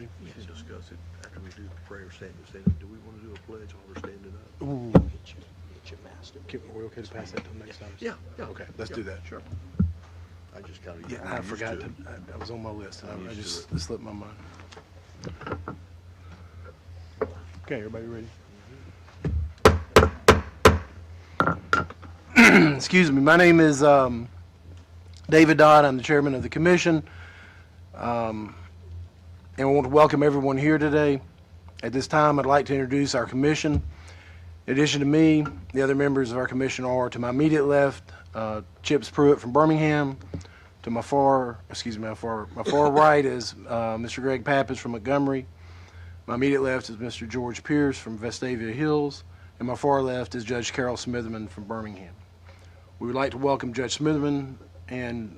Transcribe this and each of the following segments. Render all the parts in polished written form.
ready? We can discuss it after we do the prayer standing. Do we want to do a pledge while we're standing up? Ooh. Get your master. Are we okay to pass that till next time? Yeah, yeah. Okay, let's yeah, do that. Sure. I just kind of. Yeah, I forgot to, that was on my list. I'm I used just to it slipped my mind. Okay, everybody ready? Excuse me. My name is David Dodd. I'm the chairman of the commission. And I want to welcome everyone here today. At this time, I'd like to introduce our commission. In addition to me, the other members of our commission are, to my immediate left, Chips Pruitt from Birmingham. To my far right is Mr. Greg Pappas from Montgomery. My immediate left is Mr. George Pierce from Vestavia Hills, and my far left is Judge Carol Smitherman from Birmingham. We would like to welcome Judge Smitherman and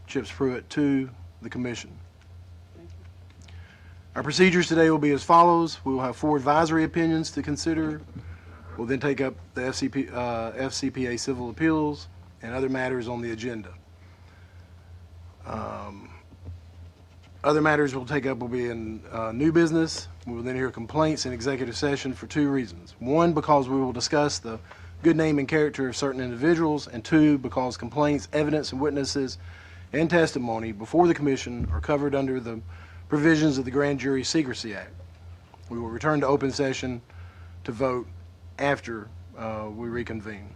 Chips Pruitt to the commission. Our procedures today will be as follows. We will have 4 advisory opinions to consider. We'll then take up the FCPA civil appeals and other matters on the agenda. Other matters we'll take up will be in new business. We will then hear complaints in executive session for 2 reasons. 1, because we will discuss the good name and character of certain individuals, and 2, because complaints, evidence, and witnesses and testimony before the commission are covered under the provisions of the Grand Jury Secrecy Act. We will return to open session to vote after we reconvene.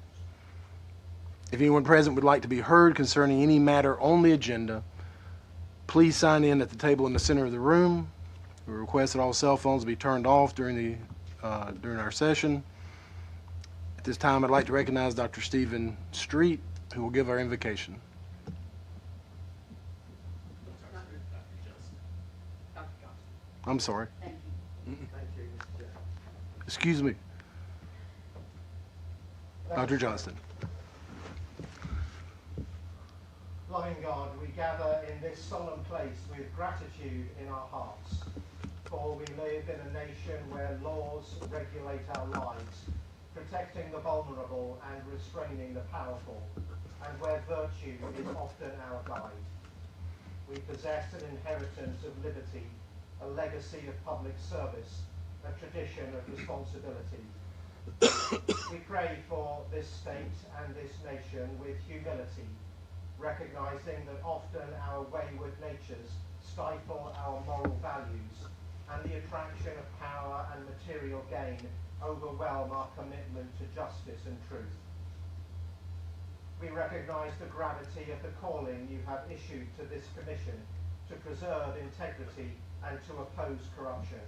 If anyone present would like to be heard concerning any matter on the agenda, please sign in at the table in the center of the room. We request that all cell phones be turned off during our session. At this time, I'd like to recognize Dr. Stephen Street, who will give our invocation. I'm sorry. Excuse me. Dr. Johnston. Loving God, we gather in this solemn place with gratitude in our hearts, for we live in a nation where laws regulate our lives, protecting the vulnerable and restraining the powerful, and where virtue is often our guide. We possess an inheritance of liberty, a legacy of public service, a tradition of responsibility. We pray for this state and this nation with humility, recognizing that often our wayward natures stifle our moral values, and the attraction of power and material gain overwhelm our commitment to justice and truth. We recognize the gravity of the calling you have issued to this commission to preserve integrity and to oppose corruption.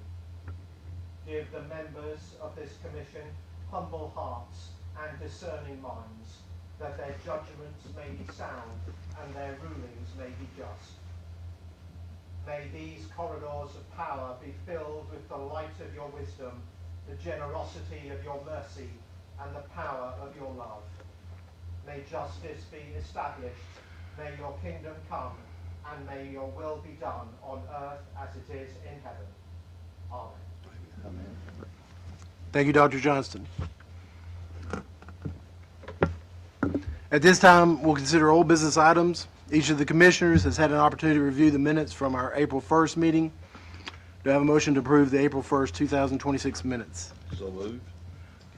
Give the members of this commission humble hearts and discerning minds, that their judgments may be sound and their rulings may be just. May these corridors of power be filled with the light of your wisdom, the generosity of your mercy, and the power of your love. May justice be established, may your kingdom come, and may your will be done on earth as it is in heaven. Amen. Amen. Thank you, Dr. Johnston. At this time, we'll consider old business items. Each of the commissioners has had an opportunity to review the minutes from our April 1st meeting. Do I have a motion to approve the April 1st, 2026 minutes? So moved.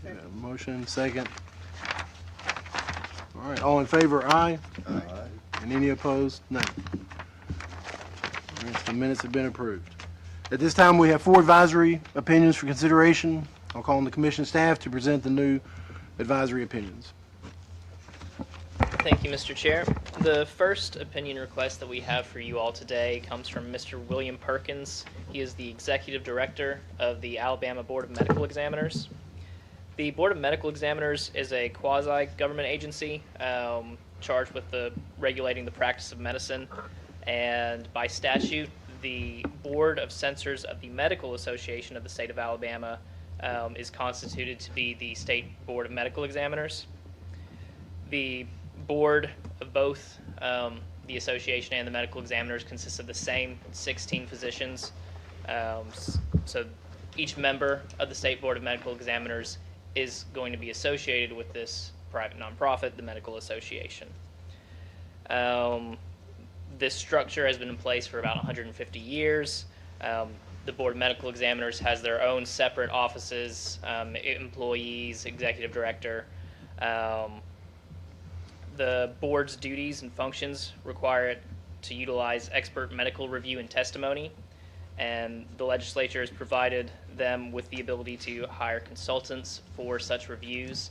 Do I have a motion, second? All right, all in favor, aye. Aye. And any opposed, no. All right, the minutes have been approved. At this time, we have 4 advisory opinions for consideration. I'll call on the commission staff to present the new advisory opinions. Thank you, Mr. Chair. The first opinion request that we have for you all today comes from Mr. William Perkins. He is the Executive Director of the Alabama Board of Medical Examiners. The Board of Medical Examiners is a quasi-government agency charged with regulating the practice of medicine, and by statute, the Board of Censors of the Medical Association of the State of Alabama is constituted to be the State Board of Medical Examiners. The board of both the association and the medical examiners consists of the same 16 physicians. So each member of the State Board of Medical Examiners is going to be associated with this private nonprofit, the Medical Association. This structure has been in place for about 150 years. The Board of Medical Examiners has their own separate offices, employees, executive director. The board's duties and functions require it to utilize expert medical review and testimony, and the legislature has provided them with the ability to hire consultants for such reviews,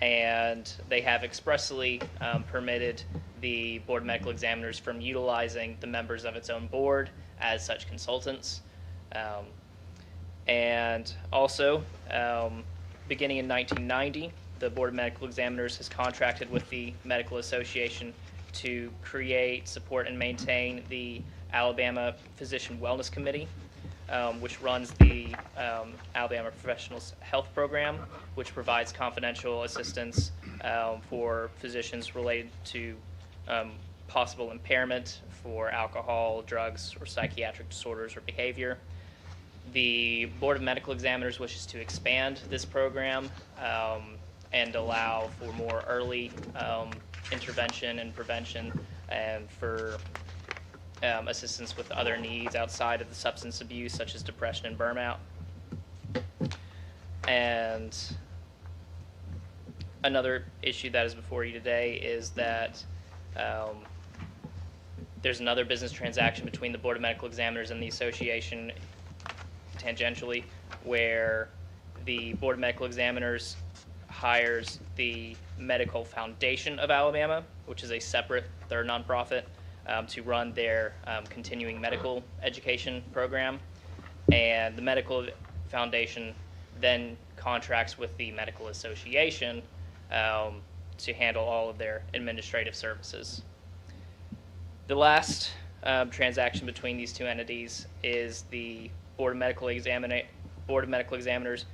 and they have expressly permitted the Board of Medical Examiners from utilizing the members of its own board as such consultants. And also, beginning in 1990, the Board of Medical Examiners has contracted with the Medical Association to create, support, and maintain the Alabama Physician Wellness Committee, which runs the Alabama Professionals Health Program, which provides confidential assistance for physicians related to possible impairment for alcohol, drugs, or psychiatric disorders or behavior. The Board of Medical Examiners wishes to expand this program and allow for more early intervention and prevention, and for assistance with other needs outside of the substance abuse, such as depression and burnout. And another issue that is before you today is that there's another business transaction between the Board of Medical Examiners and the association tangentially, where the Board of Medical Examiners hires the Medical Foundation of Alabama, which is a separate third nonprofit, to run their continuing medical education program. And the Medical Foundation then contracts with the Medical Association to handle all of their administrative services. The last transaction between these two entities is the Board of Medical Examiners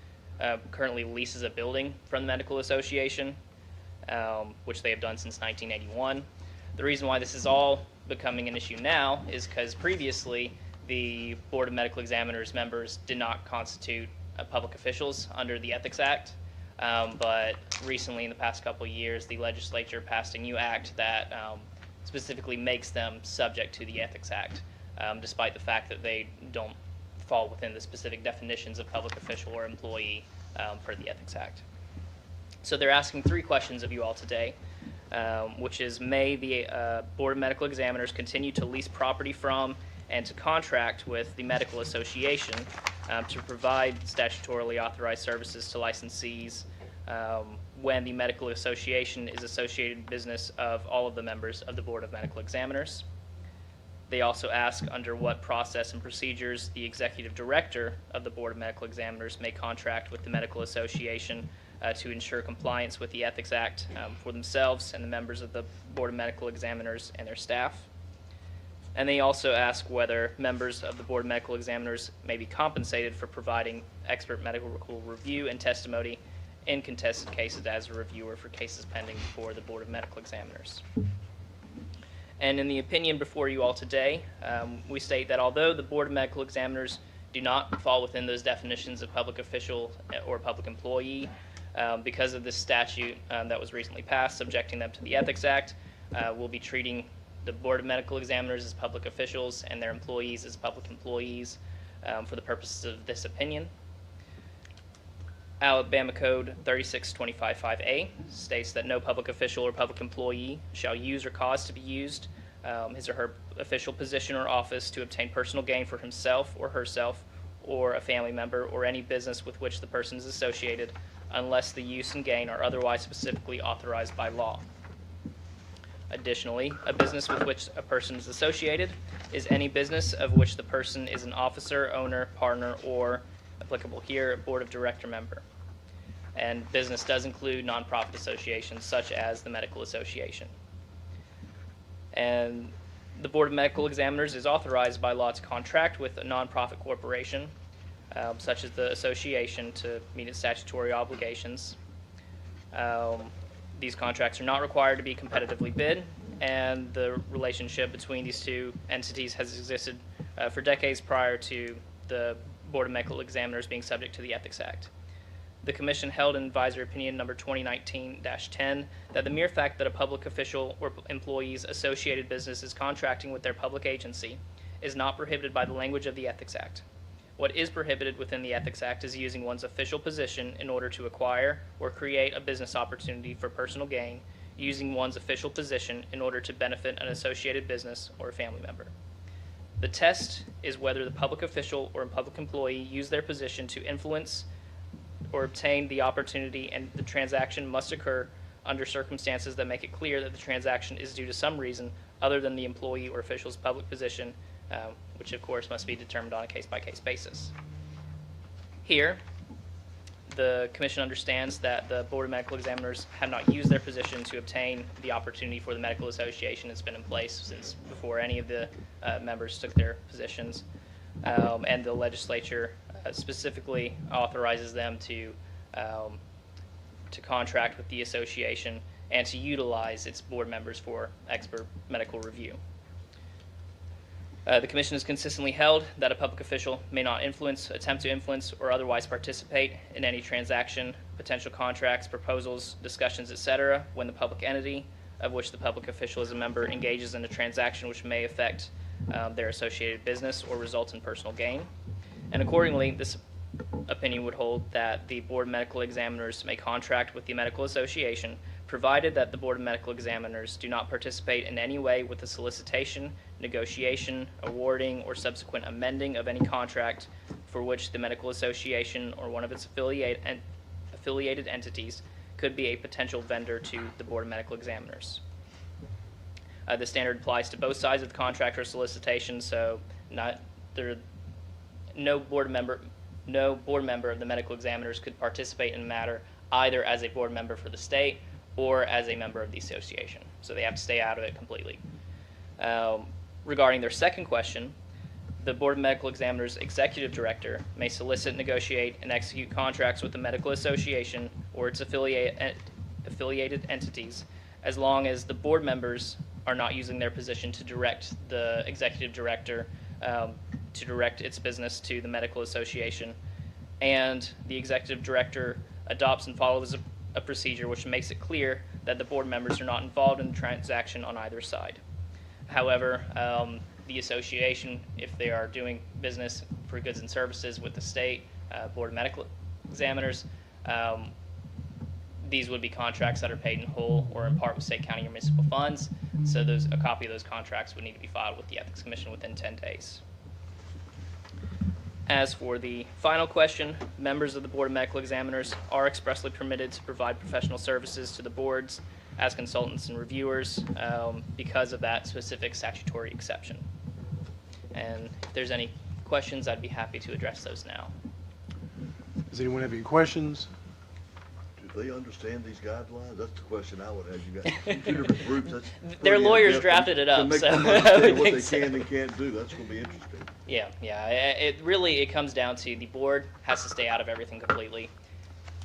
currently leases a building from the Medical Association, which they have done since 1981. The reason why this is all becoming an issue now is because previously the Board of Medical Examiners members did not constitute public officials under the Ethics Act, but recently in the past couple of years the legislature passed a new act that specifically makes them subject to the Ethics Act, despite the fact that they don't fall within the specific definitions of public official or employee per the Ethics Act. So they're asking three questions of you all today, which is, may the Board of Medical Examiners continue to lease property from and to contract with the Medical Association to provide statutorily authorized services to licensees when the Medical Association is associated business of all of the members of the Board of Medical Examiners. They also ask under what process and procedures the Executive Director of the Board of Medical Examiners may contract with the Medical Association to ensure compliance with the Ethics Act for themselves and the members of the Board of Medical Examiners and their staff. And they also ask whether members of the Board of Medical Examiners may be compensated for providing expert medical review and testimony in contested cases as a reviewer for cases pending before the Board of Medical Examiners. And in the opinion before you all today, we state that although the Board of Medical Examiners do not fall within those definitions of public official or public employee, because of this statute that was recently passed subjecting them to the Ethics Act, we'll be treating the Board of Medical Examiners as public officials and their employees as public employees for the purposes of this opinion. Alabama Code 36255A states that no public official or public employee shall use or cause to be used his or her official position or office to obtain personal gain for himself or herself or a family member or any business with which the person is associated unless the use and gain are otherwise specifically authorized by law. Additionally, a business with which a person is associated is any business of which the person is an officer, owner, partner, or, applicable here, a board of director member. And business does include nonprofit associations such as the Medical Association. And the Board of Medical Examiners is authorized by law to contract with a nonprofit corporation, such as the association, to meet its statutory obligations. These contracts are not required to be competitively bid, and the relationship between these two entities has existed for decades prior to the Board of Medical Examiners being subject to the Ethics Act. The Commission held in Advisory Opinion number 2019-10 that the mere fact that a public official or employee's associated business is contracting with their public agency is not prohibited by the language of the Ethics Act. What is prohibited within the Ethics Act is using one's official position in order to acquire or create a business opportunity for personal gain, using one's official position in order to benefit an associated business or a family member. The test is whether the public official or public employee use their position to influence or obtain the opportunity, and the transaction must occur under circumstances that make it clear that the transaction is due to some reason other than the employee or official's public position, which of course must be determined on a case-by-case basis. Here, the Commission understands that the Board of Medical Examiners have not used their position to obtain the opportunity for the Medical Association. It's been in place since before any of the members took their positions, and the legislature specifically authorizes them to contract with the association and to utilize its board members for expert medical review. The Commission has consistently held that a public official may not influence, attempt to influence, or otherwise participate in any transaction, potential contracts, proposals, discussions, etc., when the public entity of which the public official is a member engages in a transaction which may affect their associated business or result in personal gain. And accordingly, this opinion would hold that the Board of Medical Examiners may contract with the Medical Association, provided that the Board of Medical Examiners do not participate in any way with the solicitation, negotiation, awarding, or subsequent amending of any contract for which the Medical Association or one of its affiliated entities could be a potential vendor to the Board of Medical Examiners. The standard applies to both sides of the contract or solicitation, so no board member of the medical examiners could participate in the matter either as a board member for the state or as a member of the association. So they have to stay out of it completely. Regarding their second question, the Board of Medical Examiners Executive Director may solicit, negotiate, and execute contracts with the Medical Association or its affiliated entities as long as the board members are not using their position to direct the Executive Director to direct its business to the Medical Association, and the Executive Director adopts and follows a procedure which makes it clear that the board members are not involved in the transaction on either side. However, the association, if they are doing business for goods and services with the state Board of Medical Examiners, these would be contracts that are paid in whole or in part with state, county, or municipal funds. So a copy of those contracts would need to be filed with the Ethics Commission within 10 days. As for the final question, members of the Board of Medical Examiners are expressly permitted to provide professional services to the boards as consultants and reviewers because of that specific statutory exception. And if there's any questions, I'd be happy to address those now. Does anyone have any questions? Do they understand these guidelines? That's the question I would have. You got two different groups. That's Their pretty lawyers in-depth drafted it to up, make so them I understand would what think they so. can and can't do. That's going to be interesting. Yeah. It really comes down to the board has to stay out of everything completely.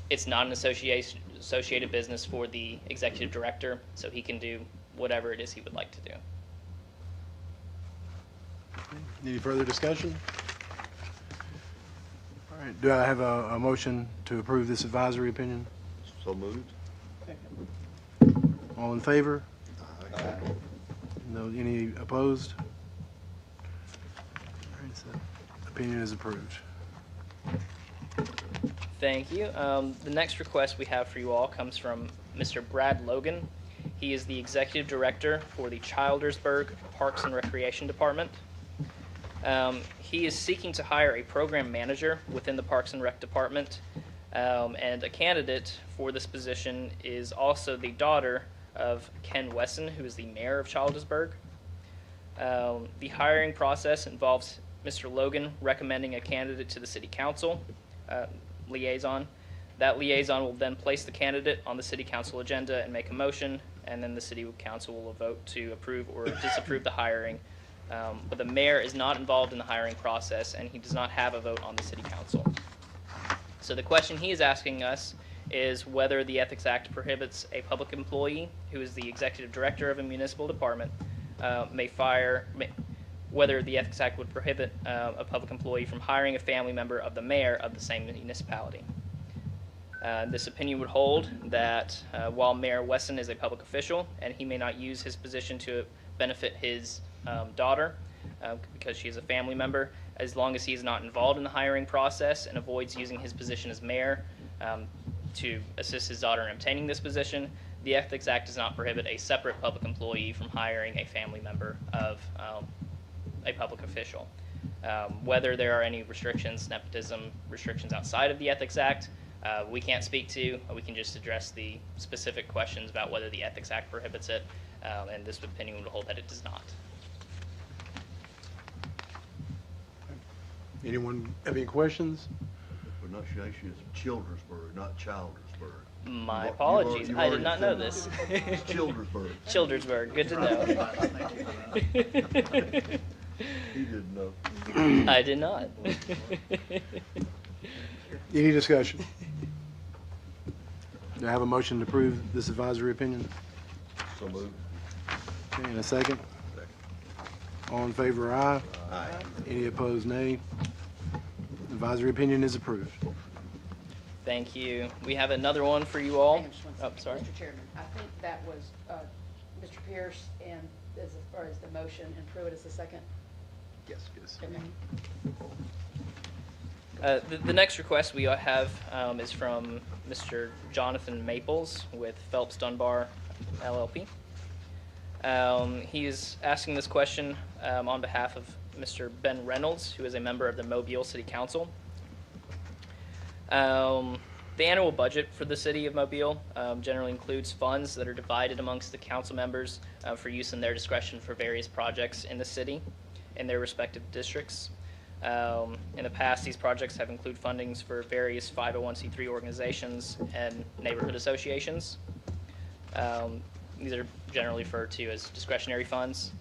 It's not an associated business for the executive director, so he can do whatever it is he would like to do. Any further discussion? All right, do I have a motion to approve this advisory opinion? So moved. All in favor? No, any opposed? All right, so opinion is approved. Thank you. The next request we have for you all comes from Mr. Brad Logan. He is the Executive Director for the Childersburg Parks and Recreation Department. He is seeking to hire a program manager within the Parks and Rec Department, and a candidate for this position is also the daughter of Ken Wesson, who is the mayor of Childersburg. The hiring process involves Mr. Logan recommending a candidate to the City Council liaison. That liaison will then place the candidate on the City Council agenda and make a motion, and then the City Council will vote to approve or disapprove the hiring. But the mayor is not involved in the hiring process, and he does not have a vote on the City Council. So the question he is asking us is whether the Ethics Act prohibits a public employee who is the executive director of a municipal department whether the Ethics Act would prohibit a public employee from hiring a family member of the mayor of the same municipality. This opinion would hold that while Mayor Wesson is a public official and he may not use his position to benefit his daughter, because she is a family member. As long as he is not involved in the hiring process and avoids using his position as mayor to assist his daughter in obtaining this position, the Ethics Act does not prohibit a separate public employee from hiring a family member of a public official. Whether there are any restrictions, nepotism restrictions outside of the Ethics Act, we can't speak to. We can just address the specific questions about whether the Ethics Act prohibits it, and this opinion would hold that it does not. Anyone have any questions? Pronunciation is Childersburg, not Childersburg. My You apologies. you've I did already not know said this. It's Childersburg. Childersburg. Good to know. He didn't know. I did not. Any discussion? Do I have a motion to approve this advisory opinion? So moved. Okay, and a second? Second. All in favor, aye. Aye. Any opposed, nay. Advisory opinion is approved. Thank you. We have another one for you all. Hang on just one Oh, second, sorry. Mr. Chairman, I think that was Mr. Pierce and as far as the motion and Pruitt is the second. Yes. Yes. Okay. The next request we have is from Mr. Jonathan Maples with Phelps Dunbar LLP. He is asking this question on behalf of Mr. Ben Reynolds, who is a member of the Mobile City Council. The annual budget for the city of Mobile generally includes funds that are divided amongst the council members for use in their discretion for various projects in the city in their respective districts. In the past, these projects have included fundings for various 501c3 organizations and neighborhood associations. These are generally referred to as discretionary funds.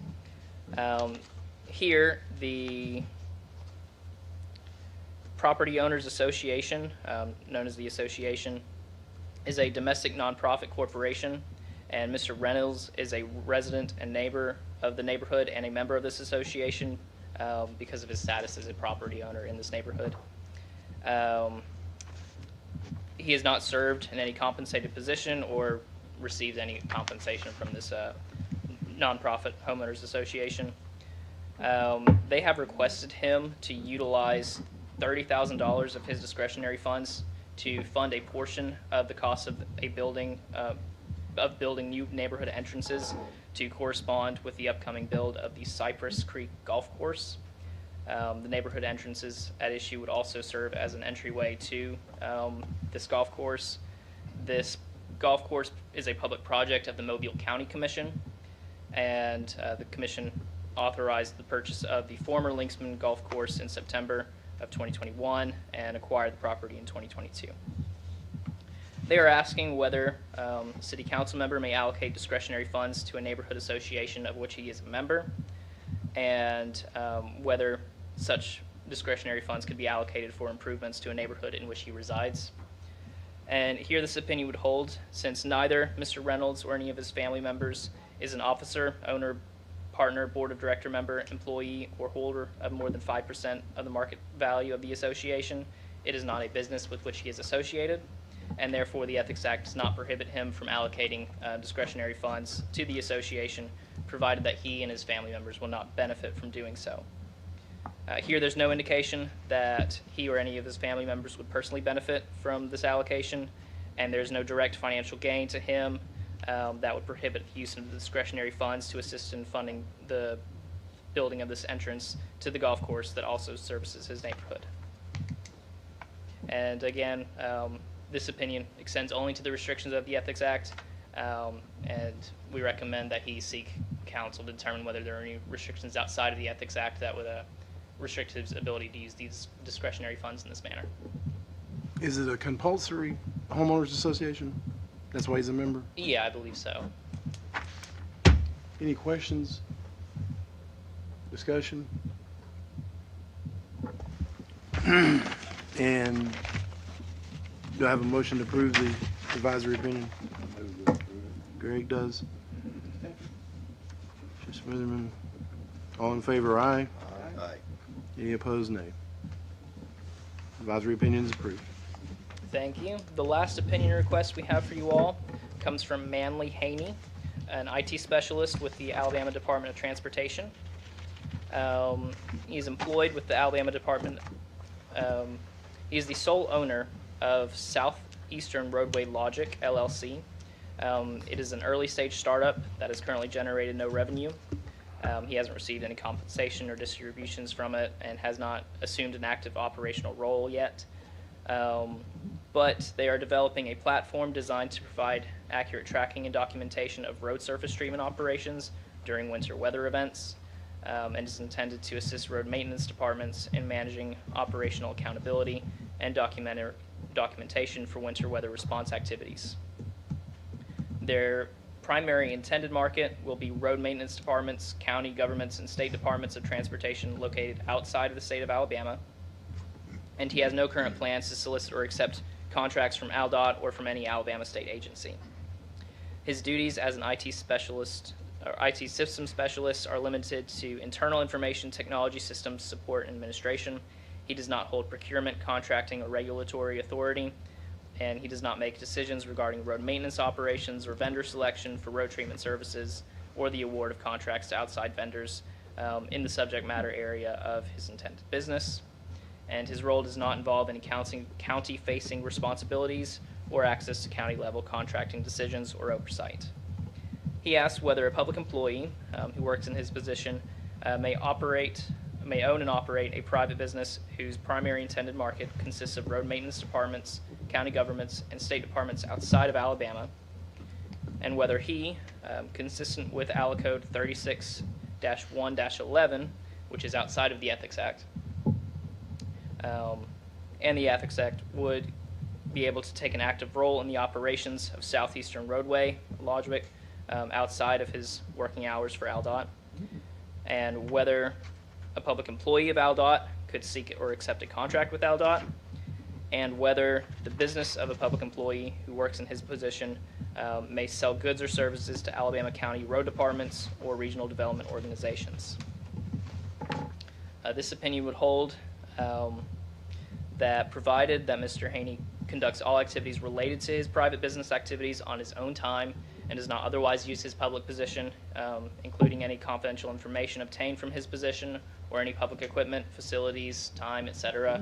Here, the Property Owners Association, known as the Association, is a domestic nonprofit corporation, and Mr. Reynolds is a resident and neighbor of the neighborhood and a member of this association because of his status as a property owner in this neighborhood. He has not served in any compensated position or received any compensation from this nonprofit homeowners association. They have requested him to utilize $30,000 of his discretionary funds to fund a portion of the cost of a building, of building new neighborhood entrances to correspond with the upcoming build of the Cypress Creek Golf Course. The neighborhood entrances at issue would also serve as an entryway to this golf course. This golf course is a public project of the Mobile County Commission, and the commission authorized the purchase of the former Linksman Golf Course in September of 2021 and acquired the property in 2022. They are asking whether a city council member may allocate discretionary funds to a neighborhood association of which he is a member, and whether such discretionary funds could be allocated for improvements to a neighborhood in which he resides. And here this opinion would hold, since neither Mr. Reynolds or any of his family members is an officer, owner, partner, board of director member, employee, or holder of more than 5% of the market value of the association. It is not a business with which he is associated, and therefore the Ethics Act does not prohibit him from allocating discretionary funds to the association, provided that he and his family members will not benefit from doing so. Here there's no indication that he or any of his family members would personally benefit from this allocation, and there's no direct financial gain to him that would prohibit the use of the discretionary funds to assist in funding the building of this entrance to the golf course that also services his neighborhood. And again, this opinion extends only to the restrictions of the Ethics Act, and we recommend that he seek counsel to determine whether there are any restrictions outside of the Ethics Act that would restrict his ability to use these discretionary funds in this manner. Is it a compulsory homeowners association? That's why he's a member? Yeah, I believe so. Any questions? Discussion? And do I have a motion to approve the advisory opinion? Greg does. Mr. Smitherman. All in favor, aye. Aye. Any opposed, nay. Advisory opinion is approved. Thank you. The last opinion request we have for you all comes from Manley Haney, an IT specialist with the Alabama Department of Transportation. He is employed with the Alabama Department. He is the sole owner of Southeastern Roadway Logic, LLC. It is an early-stage startup that has currently generated no revenue. He hasn't received any compensation or distributions from it and has not assumed an active operational role yet. But they are developing a platform designed to provide accurate tracking and documentation of road surface treatment operations during winter weather events, and is intended to assist road maintenance departments in managing operational accountability and documentation for winter weather response activities. Their primary intended market will be road maintenance departments, county governments, and state departments of transportation located outside of the state of Alabama. And he has no current plans to solicit or accept contracts from ALDOT or from any Alabama state agency. His duties as an IT specialist or IT system specialist are limited to internal information technology systems support and administration. He does not hold procurement, contracting, or regulatory authority, and he does not make decisions regarding road maintenance operations or vendor selection for road treatment services or the award of contracts to outside vendors in the subject matter area of his intended business. And his role does not involve any county-facing responsibilities or access to county-level contracting decisions or oversight. He asks whether a public employee who works in his position may own and operate a private business whose primary intended market consists of road maintenance departments, county governments, and state departments outside of Alabama, and whether he, consistent with ALA Code 36-1-11, which is outside of the Ethics Act, and the Ethics Act, would be able to take an active role in the operations of Southeastern Roadway Logic outside of his working hours for ALDOT, and whether a public employee of ALDOT could seek or accept a contract with ALDOT, and whether the business of a public employee who works in his position may sell goods or services to Alabama County road departments or regional development organizations. This opinion would hold that provided that Mr. Haney conducts all activities related to his private business activities on his own time and does not otherwise use his public position, including any confidential information obtained from his position or any public equipment, facilities, time, etc.,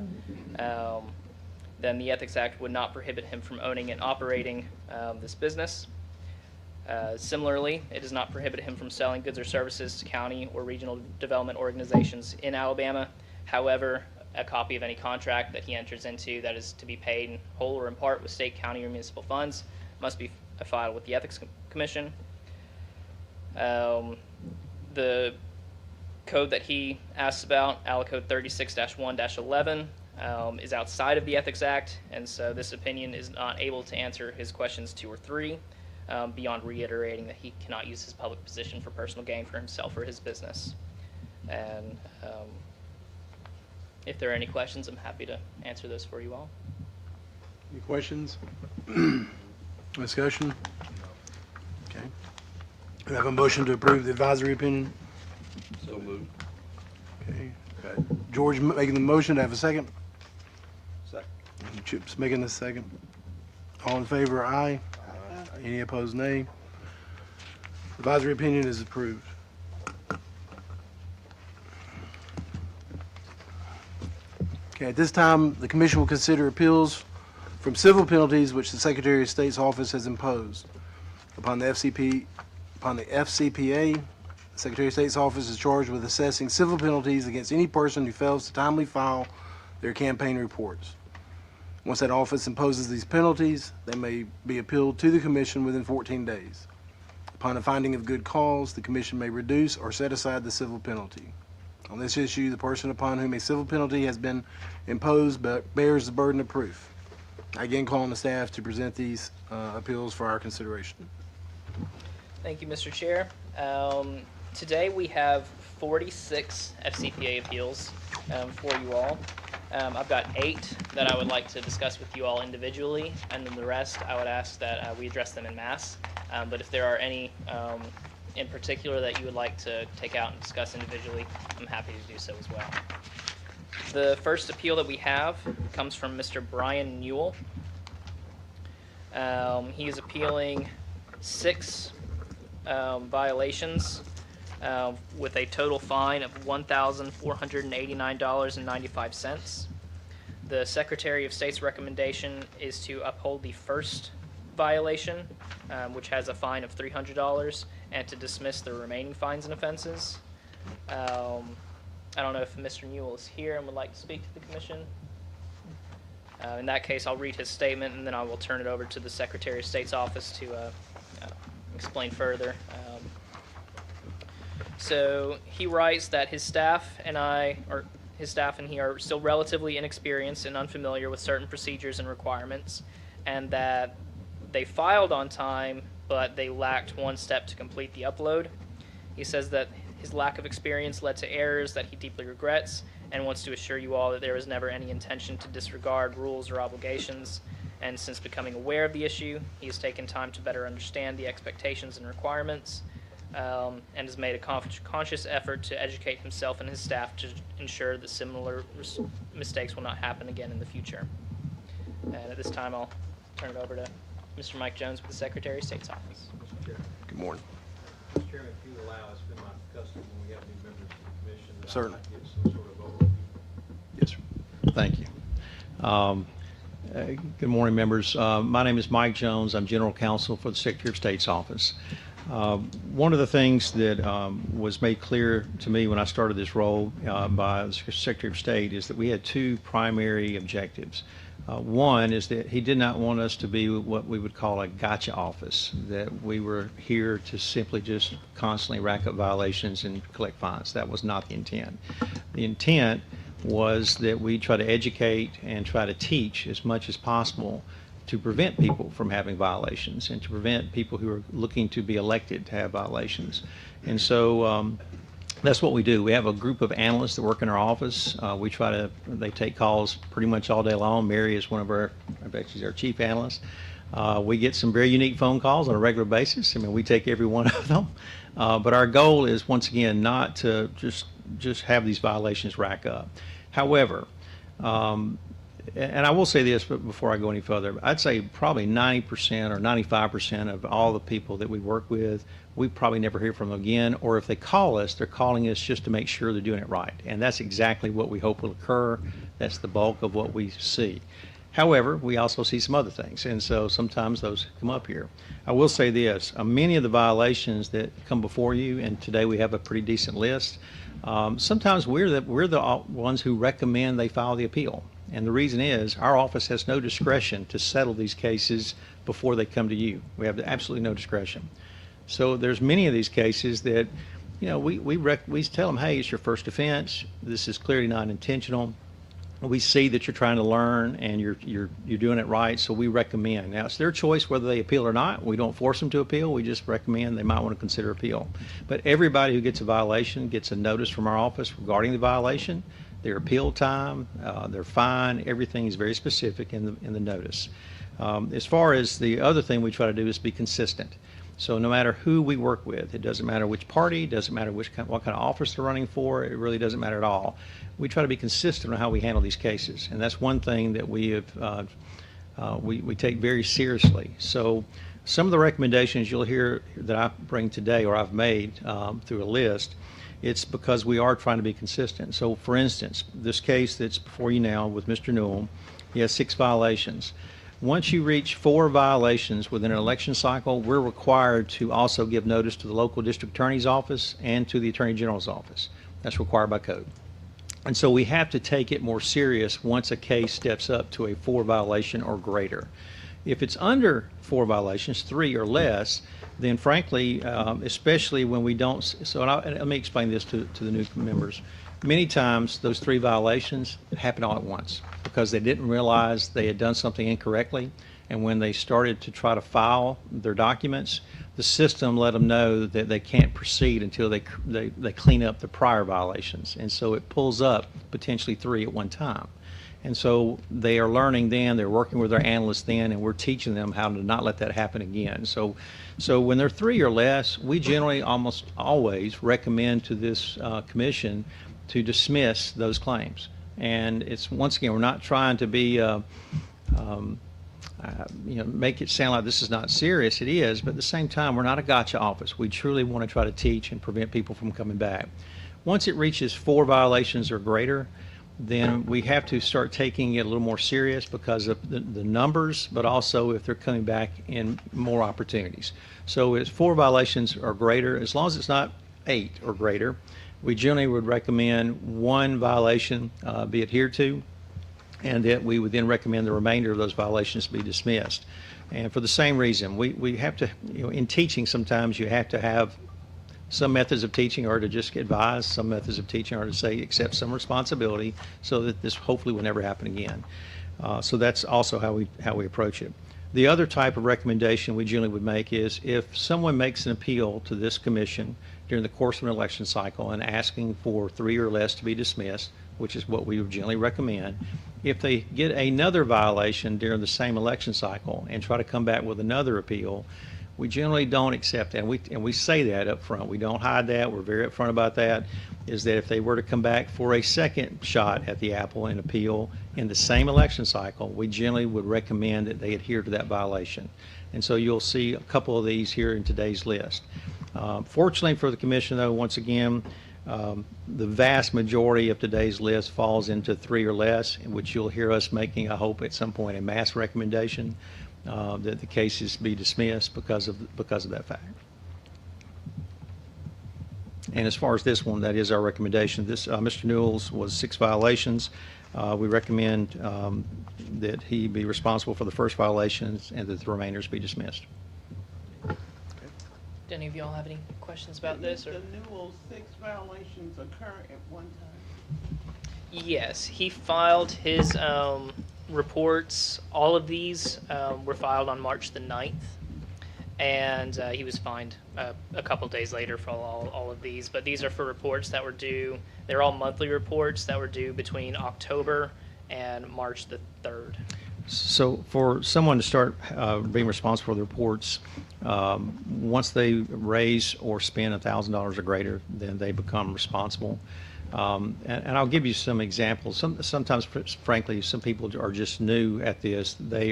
then the Ethics Act would not prohibit him from owning and operating this business. Similarly, it does not prohibit him from selling goods or services to county or regional development organizations in Alabama. However, a copy of any contract that he enters into that is to be paid in whole or in part with state, county, or municipal funds must be filed with the Ethics Commission. The code that he asks about, ALA Code 36-1-11, is outside of the Ethics Act, and so this opinion is not able to answer his questions 2 or 3, beyond reiterating that he cannot use his public position for personal gain for himself or his business. And if there are any questions, I'm happy to answer those for you all. Any questions? Discussion? Okay. We have a motion to approve the advisory opinion. So moved. Okay. Got George making the motion. To have a second? Second. Chip's making the second. All in favor, aye. Any opposed, nay. Advisory opinion is approved. Okay, at this time, the commission will consider appeals from civil penalties which the Secretary of State's office has imposed. Upon the FCPA, the Secretary of State's office is charged with assessing civil penalties against any person who fails to timely file their campaign reports. Once that office imposes these penalties, they may be appealed to the commission within 14 days. Upon a finding of good cause, the commission may reduce or set aside the civil penalty. On this issue, the person upon whom a civil penalty has been imposed bears the burden of proof. I again call on the staff to present these appeals for our consideration. Thank you, Mr. Chair. Today we have 46 FCPA appeals for you all. I've got 8 that I would like to discuss with you all individually, and then the rest I would ask that we address them en masse. But if there are any in particular that you would like to take out and discuss individually, I'm happy to do so as well. The first appeal that we have comes from Mr. Brian Newell. He is appealing 6 violations with a total fine of $1,489.95. The Secretary of State's recommendation is to uphold the first violation, which has a fine of $300, and to dismiss the remaining fines and offenses. I don't know if Mr. Newell is here and would like to speak to the commission. In that case, I'll read his statement, and then I will turn it over to the Secretary of State's office to explain further. So he writes that his staff and he are still relatively inexperienced and unfamiliar with certain procedures and requirements, and that they filed on time, but they lacked one step to complete the upload. He says that his lack of experience led to errors that he deeply regrets, and wants to assure you all that there was never any intention to disregard rules or obligations. And since becoming aware of the issue, he has taken time to better understand the expectations and requirements, and has made a conscious effort to educate himself and his staff to ensure that similar mistakes will not happen again in the future. And at this time, I'll turn it over to Mr. Mike Jones with the Secretary of State's office. Mr. Chairman. Good morning. Mr. Chairman, if you allow, it's been my custom when we have new members of the commission that Certainly. I might give some sort of overview. Yes, sir. Thank you. Good morning, members. My name is Mike Jones. I'm General Counsel for the Secretary of State's office. One of the things that was made clear to me when I started this role by the Secretary of State is that we had two primary objectives. One is that he did not want us to be what we would call a gotcha office, that we were here to simply just constantly rack up violations and collect fines. That was not the intent. The intent was that we try to educate and try to teach as much as possible to prevent people from having violations and to prevent people who are looking to be elected to have violations. And so that's what we do. We have a group of analysts that work in our office. They take calls pretty much all day long. Mary is one of I bet she's our chief analyst. We get some very unique phone calls on a regular basis. I mean, we take every one of them. But our goal is, once again, not to just have these violations rack up. However, and I will say this before I go any further, I'd say probably 90% or 95% of all the people that we work with, we probably never hear from them again, or if they call us, they're calling us just to make sure they're doing it right. And that's exactly what we hope will occur. That's the bulk of what we see. However, we also see some other things, and so sometimes those come up here. I will say this, many of the violations that come before you, and today we have a pretty decent list, sometimes we're the ones who recommend they file the appeal. And the reason is our office has no discretion to settle these cases before they come to you. We have absolutely no discretion. So there's many of these cases that, you know, we tell them, hey, it's your first offense. This is clearly not intentional. We see that you're trying to learn and you're doing it right, so we recommend. Now, it's their choice whether they appeal or not. We don't force them to appeal. We just recommend they might want to consider appeal. But everybody who gets a violation gets a notice from our office regarding the violation, their appeal time, their fine, everything is very specific in the notice. As far as the other thing we try to do is be consistent. So no matter who we work with, it doesn't matter which party, it doesn't matter what kind of office they're running for, it really doesn't matter at all. We try to be consistent on how we handle these cases, and that's one thing that we take very seriously. So some of the recommendations you'll hear that I bring today or I've made through a list, it's because we are trying to be consistent. So for instance, this case that's before you now with Mr. Newell, he has 6 violations. Once you reach 4 violations within an election cycle, we're required to also give notice to the local district attorney's office and to the attorney general's office. That's required by code. And so we have to take it more serious once a case steps up to a 4 violation or greater. If it's under 4 violations, 3 or less, then frankly, especially when we don't, let me explain this to the new members. Many times those 3 violations happen all at once because they didn't realize they had done something incorrectly, and when they started to try to file their documents, the system let them know that they can't proceed until they clean up the prior violations, and so it pulls up potentially 3 at one time. And so they are learning then, they're working with their analysts then, and we're teaching them how to not let that happen again. So when they're 3 or less, we generally almost always recommend to this commission to dismiss those claims. And it's, once again, we're not trying to be make it sound like this is not serious. It is, but at the same time, we're not a gotcha office. We truly want to try to teach and prevent people from coming back. Once it reaches 4 violations or greater, then we have to start taking it a little more serious because of the numbers, but also if they're coming back in more opportunities. So it's 4 violations or greater. As long as it's not 8 or greater, we generally would recommend 1 violation be adhered to, and that we would then recommend the remainder of those violations be dismissed. And for the same reason, we have to, in teaching sometimes you have to have some methods of teaching are to just advise, some methods of teaching are to say accept some responsibility so that this hopefully will never happen again. So that's also how we approach it. The other type of recommendation we generally would make is if someone makes an appeal to this commission during the course of an election cycle and asking for 3 or less to be dismissed, which is what we would generally recommend, if they get another violation during the same election cycle and try to come back with another appeal, we generally don't accept that, and we say that up front. We don't hide that. We're very upfront about that, is that if they were to come back for a second shot at the apple and appeal in the same election cycle, we generally would recommend that they adhere to that violation. And so you'll see a couple of these here in today's list. Fortunately for the commission, though, once again, the vast majority of today's list falls into 3 or less, in which you'll hear us making, I hope, at some point a mass recommendation that the cases be dismissed because of that fact. And as far as this one, that is our recommendation. This Mr. Newell's was 6 violations. We recommend that he be responsible for the first violations and that the remainders be dismissed. Do any of y'all have any questions about this? Or? The Newell's 6 violations occur at one time? Yes, he filed his reports. All of these were filed on March the 9th, and he was fined a couple days later for all of these. But these are for reports that were due. They're all monthly reports that were due between October and March the 3rd. So for someone to start being responsible for the reports, once they raise or spend $1,000 or greater, then they become responsible. And I'll give you some examples. Sometimes, frankly, some people are just new at this. They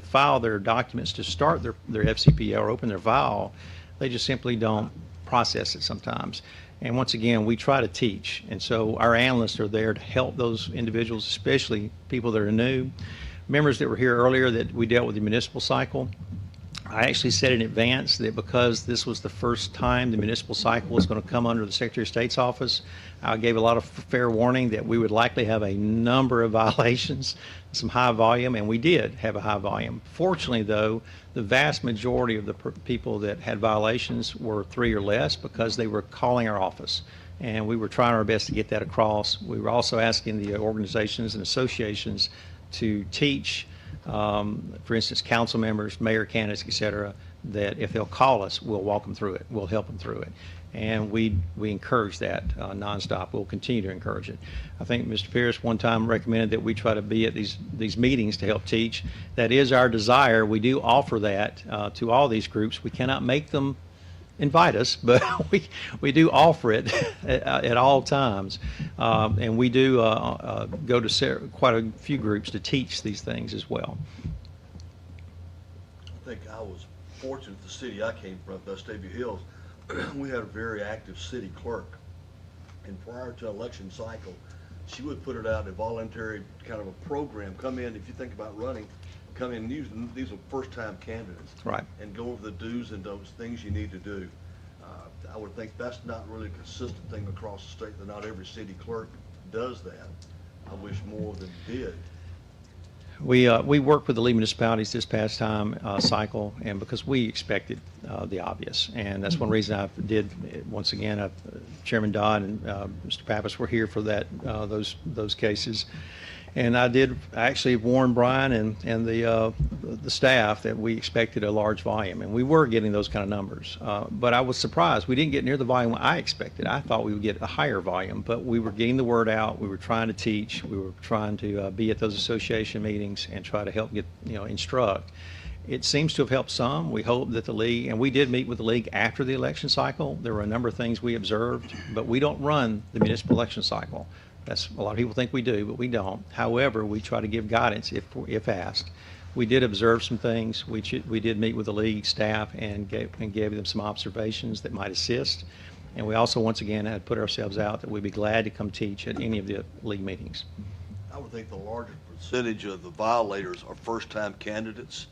file their documents to start their FCPA or open their file. They just simply don't process it sometimes. And once again, we try to teach. And so our analysts are there to help those individuals, especially people that are new. Members that were here earlier that we dealt with the municipal cycle, I actually said in advance that because this was the first time the municipal cycle was going to come under the Secretary of State's office, I gave a lot of fair warning that we would likely have a number of violations, some high volume, and we did have a high volume. Fortunately, though, the vast majority of the people that had violations were 3 or less because they were calling our office. And we were trying our best to get that across. We were also asking the organizations and associations to teach, for instance, council members, mayor candidates, et cetera, that if they'll call us, we'll walk them through it. We'll help them through it. And we encourage that nonstop. We'll continue to encourage it. I think Mr. Pierce one time recommended that we try to be at these meetings to help teach. That is our desire. We do offer that to all these groups. We cannot make them invite us, but we do offer it at all times. And we do go to quite a few groups to teach these things as well. I think I was fortunate the city I came from, Vestavia Hills, we had a very active city clerk. And prior to election cycle, she would put it out a voluntary kind of a program, come in, if you think about running, come in, these are first-time candidates. Right. And go over the do's and don'ts, things you need to do. I would think that's not really a consistent thing across the state, that not every city clerk does that. I wish more of them did. We worked with the lead municipalities this past time cycle, and because we expected the obvious, and that's one reason I did. Once again, Chairman Dodd and Mr. Pappas were here for that those cases, and I actually warn Brian and the staff that we expected a large volume, and we were getting those kind of numbers. But I was surprised we didn't get near the volume I expected. I thought we would get a higher volume, but we were getting the word out. We were trying to teach. We were trying to be at those association meetings and try to help instruct. It seems to have helped some. We hope that the league, and we did meet with the league after the election cycle. There were a number of things we observed, but we don't run the municipal election cycle. That's a lot of people think we do, but we don't. However, we try to give guidance if asked. We did observe some things. We did meet with the league staff and gave them some observations that might assist. And we also, once again, had put ourselves out that we'd be glad to come teach at any of the league meetings. I would think the largest percentage of the violators are first-time candidates.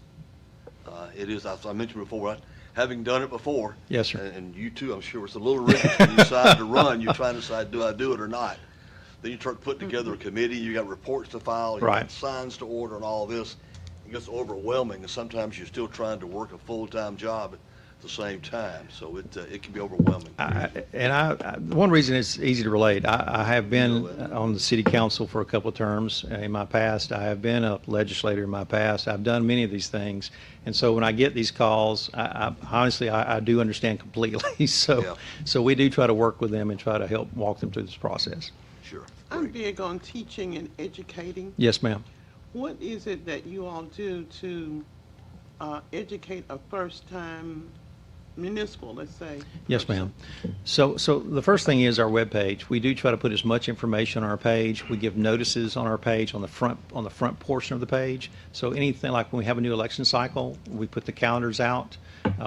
It is, as I mentioned before, having done it before. Yes, sir. And you too, I'm sure, it's a little risky when you decide to run. You're trying to decide, do I do it or not? Then you start putting together a committee, you got reports to file, you Right. got signs to order and all this. It gets overwhelming, and sometimes you're still trying to work a full-time job at the same time, so it can be overwhelming. One reason it's easy to relate, I have been on the city council for a couple of terms in my past. I have been a legislator in my past. I've done many of these things. And so when I get these calls, honestly, I do understand completely. So we do try to work with them and try to help walk them through this process. Sure. I'm big on teaching and educating. Yes, ma'am. What is it that you all do to educate a first-time municipal, let's say? Yes, ma'am. So the first thing is our webpage. We do try to put as much information on our page. We give notices on our page on the front portion of the page. So anything like when we have a new election cycle, we put the calendars out.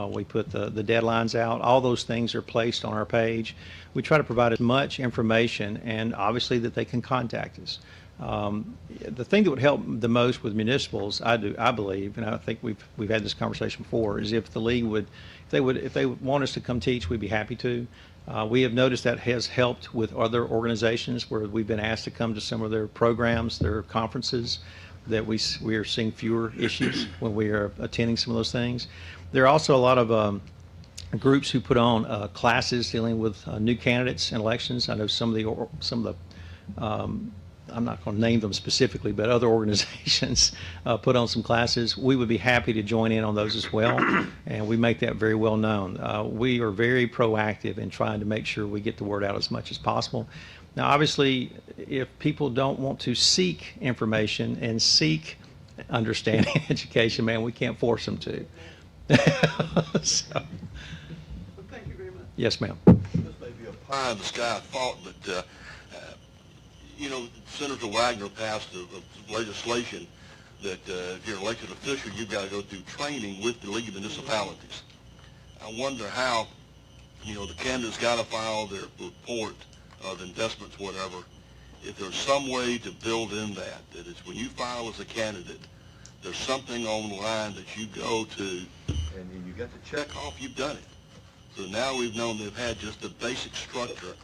We put the deadlines out. All those things are placed on our page. We try to provide as much information and obviously that they can contact us. The thing that would help the most with municipals, I believe, and I think we've had this conversation before, is if the league if they want us to come teach, we'd be happy to. We have noticed that has helped with other organizations where we've been asked to come to some of their programs, their conferences, that we are seeing fewer issues when we are attending some of those things. There are also a lot of groups who put on classes dealing with new candidates and elections. I know some of the I'm not going to name them specifically, but other organizations put on some classes. We would be happy to join in on those as well, and we make that very well known. We are very proactive in trying to make sure we get the word out as much as possible. Now, obviously, if people don't want to seek information and seek understanding education, man, we can't force them to. So, Well, thank you very much. yes, ma'am. This may be a pie in the sky thought, but, Senator Wagner passed a legislation that if you're an elected official, you've got to go through training with the League of Municipalities. I wonder how, the candidates got to file their report of investments, whatever. If there's some way to build in that it's when you file as a candidate, there's something on the line that you go to, and you got to check off you've done it. So now we've known they've had just the basic structure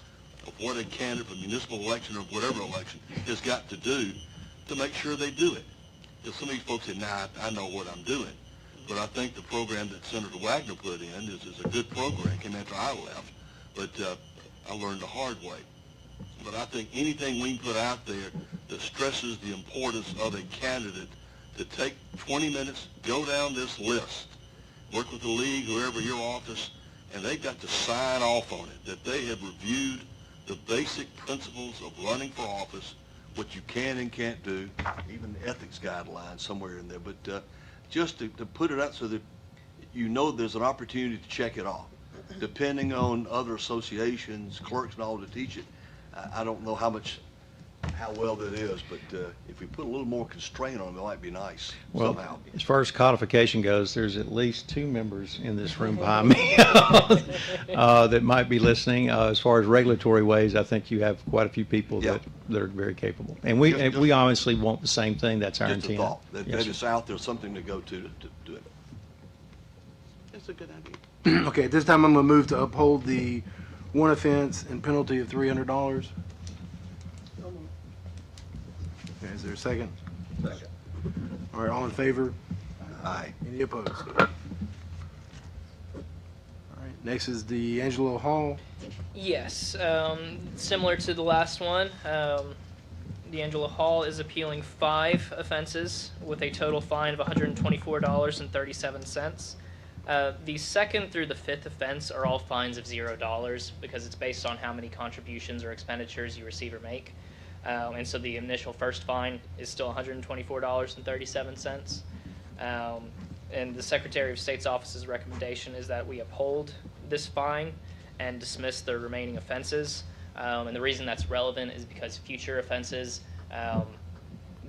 of what a candidate for municipal election or whatever election has got to do to make sure they do it. Because some of these folks say, nah, I know what I'm doing. But I think the program that Senator Wagner put in is a good program. Came after I left, but I learned the hard way. But I think anything we can put out there that stresses the importance of a candidate to take 20 minutes, go down this list, work with the league, whoever your office, and they've got to sign off on it, that they have reviewed the basic principles of running for office, what you can and can't do, even the ethics guidelines somewhere in there. But just to put it out so that there's an opportunity to check it off. Depending on other associations, clerks and all to teach it, I don't know how well that is, but if we put a little more constraint on it, it might be nice somehow. As far as codification goes, there's at least 2 members in this room behind me that might be listening. As far as regulatory ways, I think you have quite a few people that are very capable. And we honestly want the same thing. That's our Just a intent. thought, that Yes, it's out there, something to go to do it. That's a good idea. Okay, at this time, I'm going to move to uphold the one offense and penalty of $300. Okay, is there a second? Second. All right, all in favor? Aye. Any opposed? All right, next is the Angelo Hall. Yes, similar to the last one, D'Angelo Hall is appealing 5 offenses with a total fine of $124.37. The second through the 5th offense are all fines of $0 because it's based on how many contributions or expenditures you receive or make. And so the initial first fine is still $124.37. And the Secretary of State's office's recommendation is that we uphold this fine and dismiss the remaining offenses. And the reason that's relevant is because future offenses,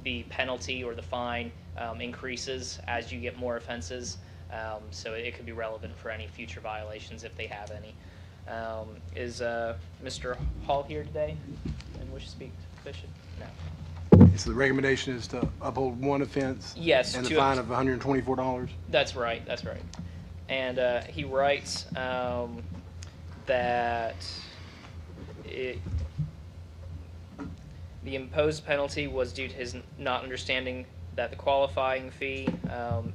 the penalty or the fine increases as you get more offenses. So it could be relevant for any future violations if they have any. Is Mr. Hall here today and wish to speak to the commission? No. So the recommendation is to uphold one offense? Yes, And the two fine of- of $124? That's right. That's right. And he writes that the imposed penalty was due to his not understanding that the qualifying fee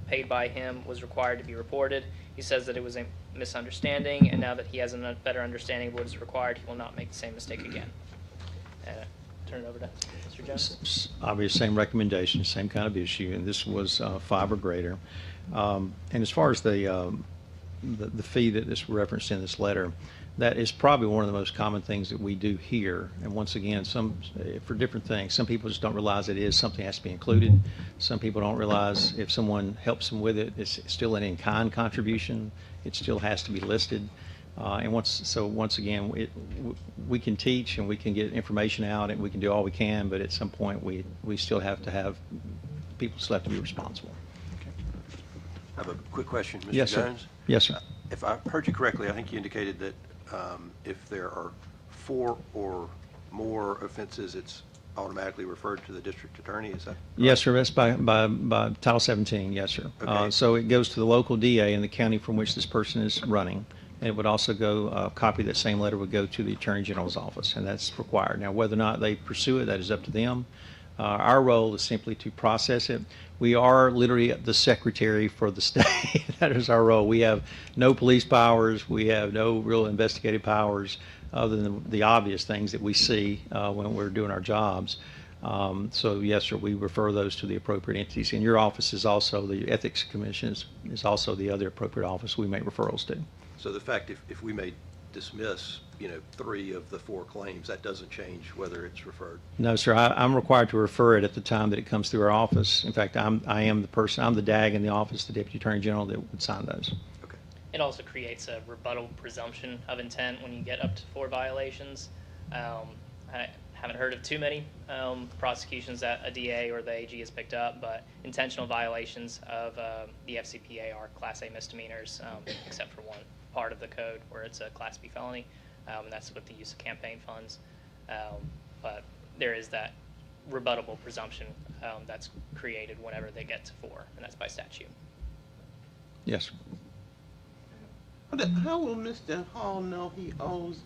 paid by him was required to be reported. He says that it was a misunderstanding, and now that he has a better understanding of what is required, he will not make the same mistake again. Turn it over to Mr. Jones. Obvious, same recommendation, same kind of issue, and this was 5 or greater. And as far as the fee that is referenced in this letter, that is probably one of the most common things that we do here. And once again, for different things, some people just don't realize it is something that has to be included. Some people don't realize if someone helps them with it, it's still an in-kind contribution. It still has to be listed. And once again, we can teach and we can get information out and we can do all we can, but at some point we still have to have, people still have to be responsible. I have a quick question, Mr. Yes, sir. Jones. Yes, sir. If I heard you correctly, I think you indicated that if there are 4 or more offenses, it's automatically referred to the district attorney, is that? Yes, sir. That's by Title 17, yes, sir. Okay. So it goes to the local DA in the county from which this person is running. And it would also go, a copy of that same letter would go to the Attorney General's office, and that's required. Now, whether or not they pursue it, that is up to them. Our role is simply to process it. We are literally the secretary for the state. That is our role. We have no police powers. We have no real investigative powers other than the obvious things that we see when we're doing our jobs. So yes, sir, we refer those to the appropriate entities. And your office is also, the Ethics Commission is also the other appropriate office we make referrals to. So the fact if we may dismiss, 3 of the 4 claims, that doesn't change whether it's referred? No, sir. I'm required to refer it at the time that it comes through our office. In fact, I am the person, I'm the DAG in the office, the Deputy Attorney General, that would sign those. Okay. It also creates a rebuttable presumption of intent when you get up to 4 violations. I haven't heard of too many prosecutions that a DA or the AG has picked up, but intentional violations of the FCPA are Class A misdemeanors, except for one part of the code where it's a Class B felony, and that's with the use of campaign funds. But there is that rebuttable presumption that's created whenever they get to 4, and that's by statute. Yes, sir. How will Mr. Hall know he owes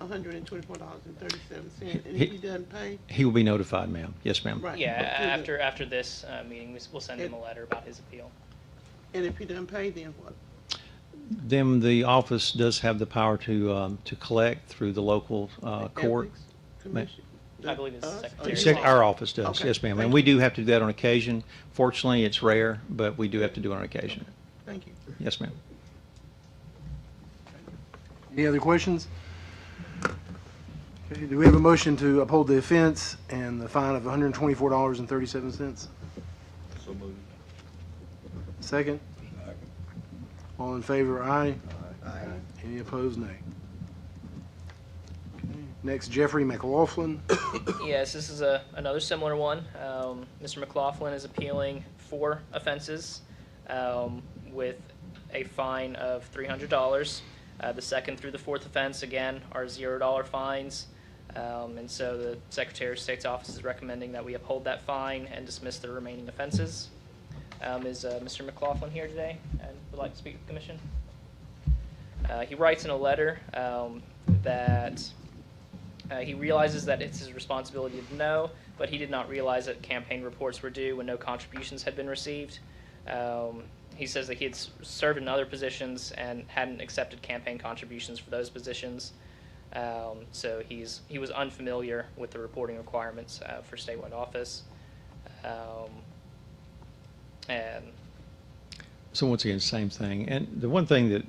$124.37, and if he doesn't pay? He will be notified, ma'am. Yes, ma'am. Right. Yeah, But after this meeting, we'll send him a letter about his appeal. And if he doesn't pay, then what? Then the office does have the power to collect through the local court. Ethics Commission? I believe it's Us? Secretary. Our office does, Okay, yes, ma'am. thank And we you. do have to do that on occasion. Fortunately, it's rare, but we do have to do it on occasion. Thank you. Yes, ma'am. Any other questions? Okay, do we have a motion to uphold the offense and the fine of $124.37? So moved. Second? All in favor, aye. Any opposed, nay. Okay. Next, Jeffrey McLaughlin. Yes, this is another similar one. Mr. McLaughlin is appealing 4 offenses with a fine of $300. The second through the 4th offense, again, are $0 fines. And so the Secretary of State's office is recommending that we uphold that fine and dismiss the remaining offenses. Is Mr. McLaughlin here today and would like to speak to the Commission? He writes in a letter that he realizes that it's his responsibility to know, but he did not realize that campaign reports were due when no contributions had been received. He says that he had served in other positions and hadn't accepted campaign contributions for those positions. So he was unfamiliar with the reporting requirements for statewide office. And So once again, same thing. And the one thing that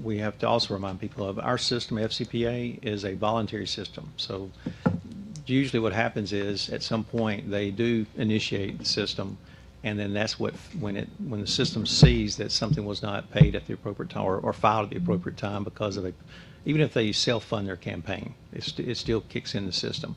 we have to also remind people of, our system, FCPA, is a voluntary system. So usually what happens is at some point they do initiate the system, and then that's what, when the system sees that something was not paid at the appropriate time or filed at the appropriate time because of even if they self-fund their campaign, it still kicks in the system.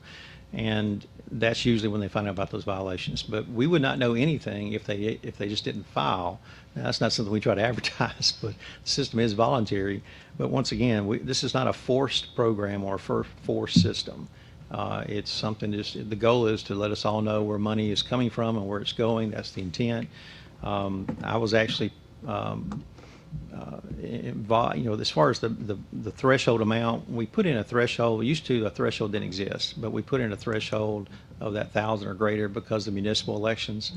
And that's usually when they find out about those violations. But we would not know anything if they just didn't file. Now, that's not something we try to advertise, but the system is voluntary. But once again, this is not a forced program or a forced system. It's something the goal is to let us all know where money is coming from and where it's going. That's the intent. I was actually involved, as far as the threshold amount, we put in a threshold. Used to, a threshold didn't exist, but we put in a threshold of that 1,000 or greater because of municipal elections.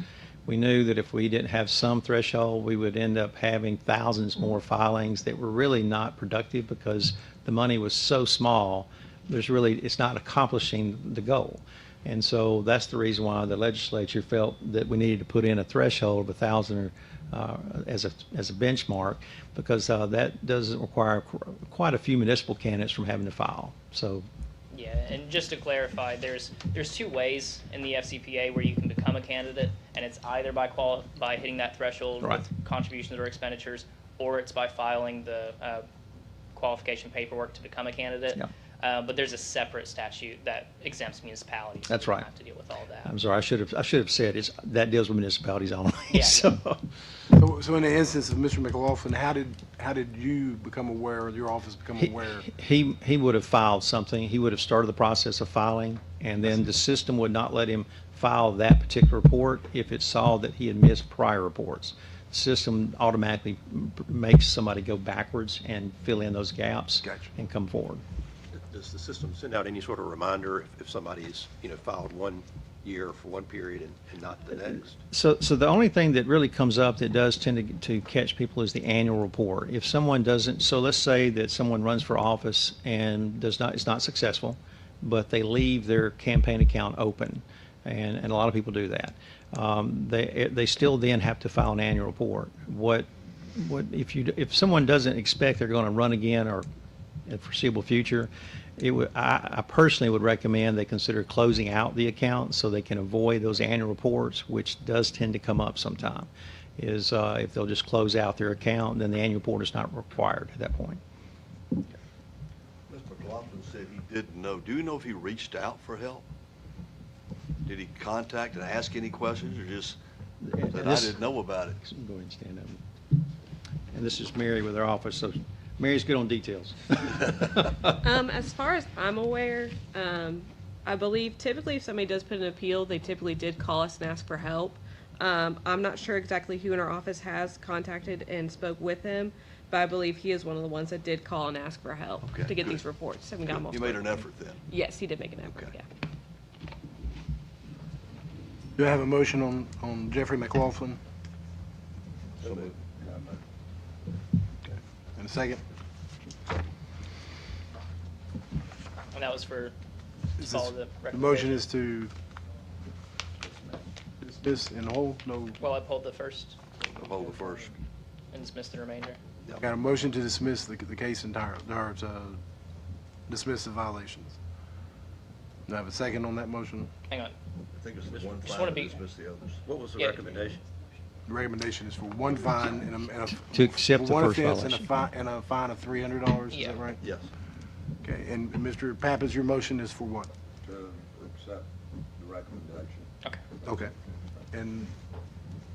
We knew that if we didn't have some threshold, we would end up having thousands more filings that were really not productive because the money was so small. It's not accomplishing the goal. And so that's the reason why the legislature felt that we needed to put in a threshold of 1,000 as a benchmark, because that doesn't require quite a few municipal candidates from having to file. So. Yeah, and just to clarify, there's two ways in the FCPA where you can become a candidate, and it's either by hitting that threshold Right. with contributions or expenditures, or it's by filing the qualification paperwork to become a candidate. Yeah. But there's a separate statute that exempts municipalities. That's so you right. don't have to deal with all that. I'm sorry, I should have said that deals with municipalities only. Yeah. So in the instance of Mr. McLaughlin, how did you become aware, or your office become aware? He would have filed something. He would have started the process of filing, and then the system would not let him file that particular report if it saw that he had missed prior reports. The system automatically makes somebody go backwards and fill in those gaps. Gotcha. And come forward. Does the system send out any sort of reminder if somebody's, filed 1 year for one period and not the next? So the only thing that really comes up that does tend to catch people is the annual report. If someone doesn't, so let's say that someone runs for office and is not successful, but they leave their campaign account open, and a lot of people do that. They still then have to file an annual report. If someone doesn't expect they're going to run again or in the foreseeable future, I personally would recommend they consider closing out the account so they can avoid those annual reports, which does tend to come up sometime. If they'll just close out their account, then the annual report is not required at that point. Mr. McLaughlin said he didn't know. Do you know if he reached out for help? Did he contact and ask any questions, or just said, I didn't know about it? Go ahead and stand up. And this is Mary with our office, so Mary's good on details. As far as I'm aware, I believe typically if somebody does put an appeal, they typically did call us and ask for help. I'm not sure exactly who in our office has contacted and spoke with him, but I believe he is one of the ones that did call and ask for help Okay, to get good. these reports. And we got them all You made an spoken. effort then. Yes, he did make an effort, Okay. yeah. Do I have a motion on Jeffrey McLaughlin? So moved. And a second? And that was to Is follow this- the The motion recommendation. is to dismiss in whole? No. Well, uphold the first Hold the first. and dismiss the remainder. Got a motion to dismiss the case entire, or to dismiss the violations. Do I have a second on that motion? Hang on. I think it's the one Just fine wanna to be- dismiss the others. What was the Yeah. recommendation? The recommendation is for one fine and a. To accept for the one first offense and violation. and a fine of $300, is Yeah. that right? Yes. Okay, and Mr. Pappas, your motion is for what? To accept the recommendation. Okay. Okay. And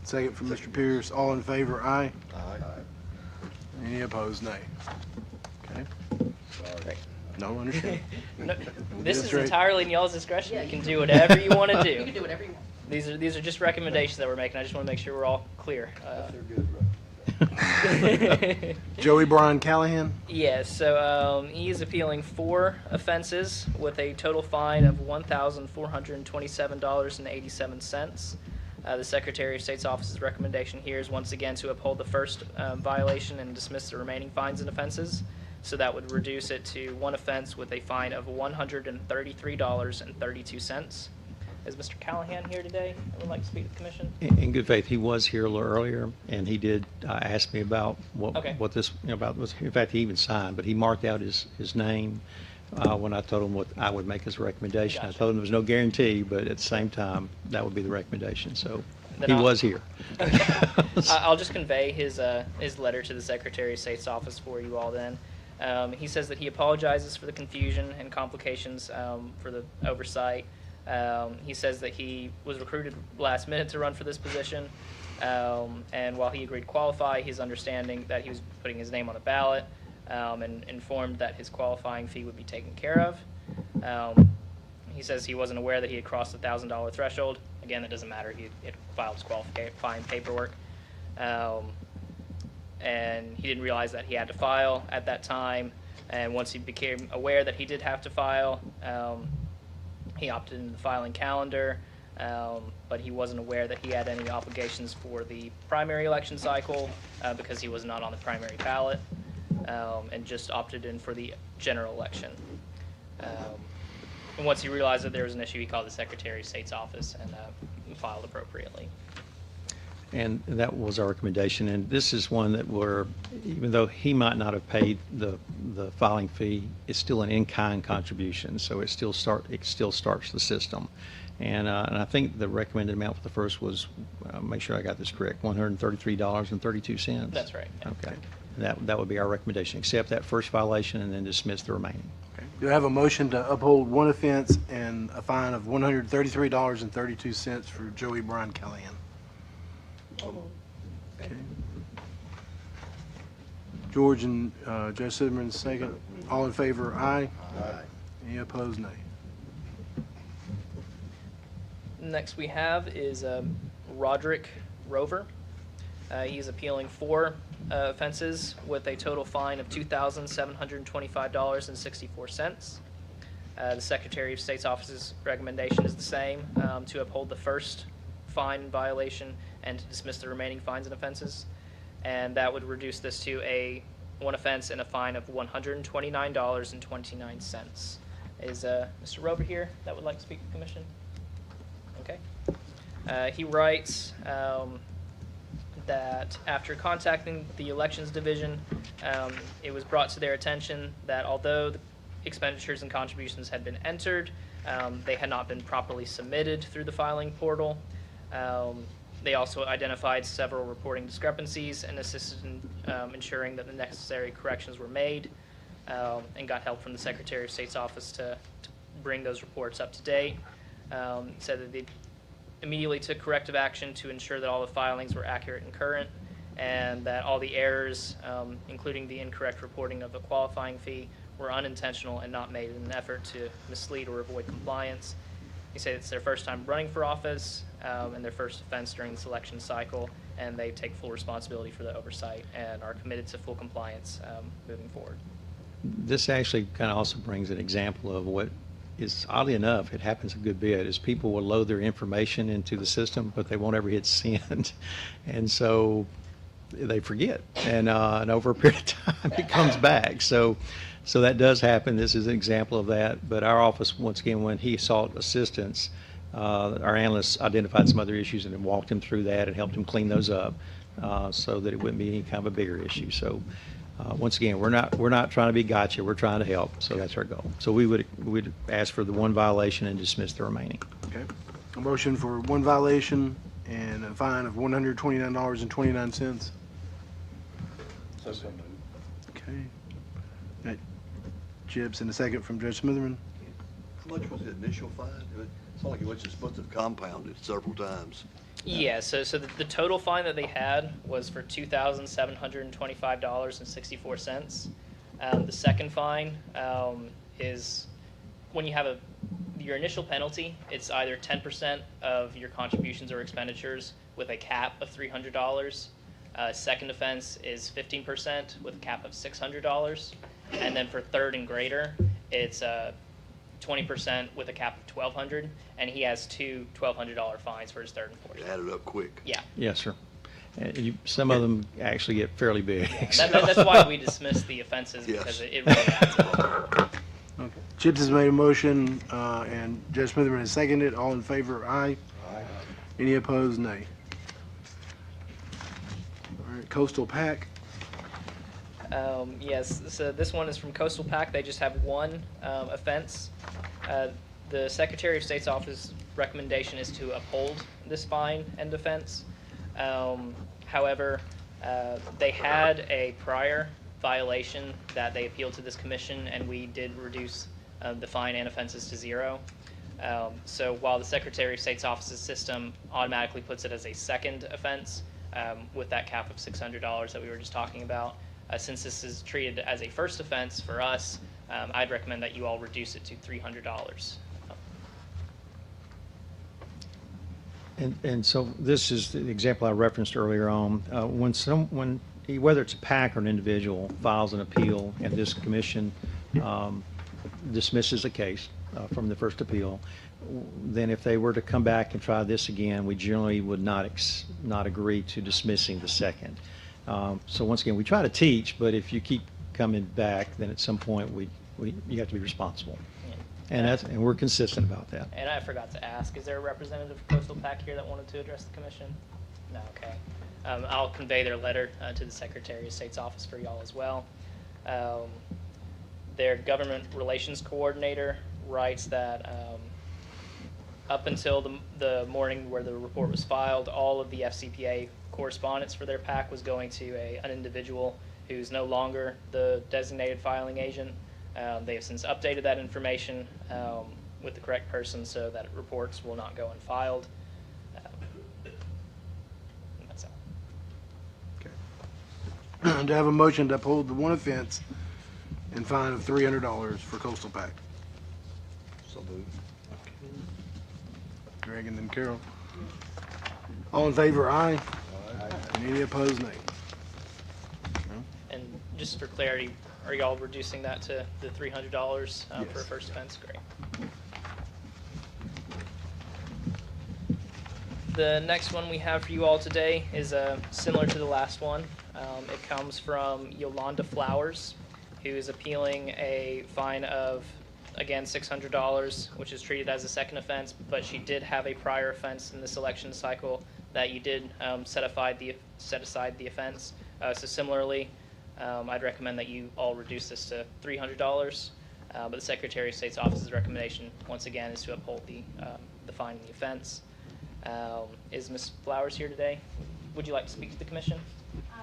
second from Mr. Pierce, all in favor, aye? Aye. Any opposed, nay? Okay. Great. No, understand. No, this is That's right. entirely in y'all's discretion. You can do whatever you want to You can do. do whatever you want. These are just recommendations that we're making. I just want to make sure we're all clear. They're good, right? Joey Brian Callahan? Yeah, so he is appealing 4 offenses with a total fine of $1,427.87. The Secretary of State's office's recommendation here is once again to uphold the first violation and dismiss the remaining fines and offenses. So that would reduce it to one offense with a fine of $133.32. Is Mr. Callahan here today? I would like to speak to the commission. In good faith, he was here a little earlier, and he did ask me about Okay. what this, about was. In fact, he even signed, but he marked out his name when I told him what I would make as a recommendation. I Gotcha. told him there was no guarantee, but at the same time, that would be the recommendation. So Then he I'll- was here. I'll just convey his letter to the Secretary of State's office for you all then. He says that he apologizes for the confusion and complications for the oversight. He says that he was recruited last minute to run for this position, and while he agreed to qualify, his understanding that he was putting his name on the ballot, and informed that his qualifying fee would be taken care of. He says he wasn't aware that he had crossed the $1,000 threshold. Again, it doesn't matter. He had filed his qualifying paperwork. And he didn't realize that he had to file at that time. And once he became aware that he did have to file, he opted into the filing calendar, but he wasn't aware that he had any obligations for the primary election cycle because he was not on the primary ballot, and just opted in for the general election. And once he realized that there was an issue, he called the Secretary of State's office and filed appropriately. And that was our recommendation. And this is one that even though he might not have paid the filing fee, it's still an in-kind contribution. So it still starts the system. And I think the recommended amount for the first was, make sure I got this correct, $133.32. That's right. Yeah. Okay. That would be our recommendation. Accept that first violation and then dismiss the remaining. Do I have a motion to uphold one offense and a fine of $133.32 for Joey Brian Callahan? Okay. George and Joe Siderman, second. All in favor, aye. Aye. Any opposed, nay. Next we have is Roderick Rover. He's appealing 4 offenses with a total fine of $2,725.64. The Secretary of State's office's recommendation is the same, to uphold the first fine and violation and to dismiss the remaining fines and offenses. And that would reduce this to one offense and a fine of $129.29. Is Mr. Rover here that would like to speak to the commission? Okay. He writes that after contacting the Elections Division, it was brought to their attention that although the expenditures and contributions had been entered, they had not been properly submitted through the filing portal. They also identified several reporting discrepancies and assisted in ensuring that the necessary corrections were made, and got help from the Secretary of State's office to bring those reports up to date. Said that they immediately took corrective action to ensure that all the filings were accurate and current, and that all the errors, including the incorrect reporting of the qualifying fee, were unintentional and not made in an effort to mislead or avoid compliance. He said it's their first time running for office, and their first offense during this election cycle, and they take full responsibility for the oversight and are committed to full compliance moving forward. This actually kind of also brings an example of what is, oddly enough, it happens a good bit, is people will load their information into the system, but they won't ever hit send. And so they forget. And over a period of time, it comes back. So that does happen. This is an example of that. But our office, once again, when he sought assistance, our analysts identified some other issues and then walked him through that and helped him clean those up so that it wouldn't be any kind of a bigger issue. So once again, we're not trying to be gotcha. We're trying to help. So that's our goal. So we'd ask for the 1 violation and dismiss the remaining. Okay. A motion for 1 violation and a fine of $129.29. So moved. Okay. Got Gibbs and a second from Judge Smitherman. How much was the initial fine? It sounded like it was supposed to have compounded several times. Yeah, so the total fine that they had was for $2,725.64. The second fine is when you have your initial penalty, it's either 10% of your contributions or expenditures with a cap of $300. Second offense is 15% with a cap of $600. And then for third and greater, it's 20% with a cap of $1,200, and he has 2 $1,200 fines for his third and fourth. It added up quick. Yeah. Yes, sir. Some of them actually get fairly big. Yeah, that's why we dismiss the offenses, because it really adds up. Okay. Gibbs has made a motion and Judge Smitherman has seconded. All in favor, aye. Aye. Any opposed, nay. All right, Coastal PAC. Yes, so this one is from Coastal PAC. They just have 1 offense. The Secretary of State's office recommendation is to uphold this fine and offense. However, they had a prior violation that they appealed to this commission, and we did reduce the fine and offenses to 0. So while the Secretary of State's office's system automatically puts it as a second offense with that cap of $600 that we were just talking about, since this is treated as a first offense for us, I'd recommend that you all reduce it to $300. And so this is the example I referenced earlier on. When whether it's a PAC or an individual files an appeal and this commission dismisses a case from the first appeal, then if they were to come back and try this again, we generally would not agree to dismissing the second. So once again, we try to teach, but if you keep coming back, then at some point you have to be responsible. And we're consistent about that. And I forgot to ask, is there a representative of Coastal PAC here that wanted to address the commission? No, okay. I'll convey their letter to the Secretary of State's office for y'all as well. Their government relations coordinator writes that up until the morning where the report was filed, all of the FCPA correspondence for their PAC was going to an individual who's no longer the designated filing agent. They have since updated that information with the correct person so that reports will not go unfiled. That's all. Okay. Do I have a motion to uphold the one offense and fine of $300 for Coastal PAC? So moved. Greg and then Carol. All in favor, aye. Any opposed, nay. And just for clarity, are y'all reducing that to the $300 for a Yes. first offense? Great. The next one we have for you all today is similar to the last one. It comes from Yolanda Flowers, who is appealing a fine of, again, $600, which is treated as a second offense, but she did have a prior offense in this election cycle that you did set aside the offense. So similarly, I'd recommend that you all reduce this to $300, but the Secretary of State's office's recommendation, once again, is to uphold the fine and the offense. Is Ms. Flowers here today? Would you like to speak to the commission? I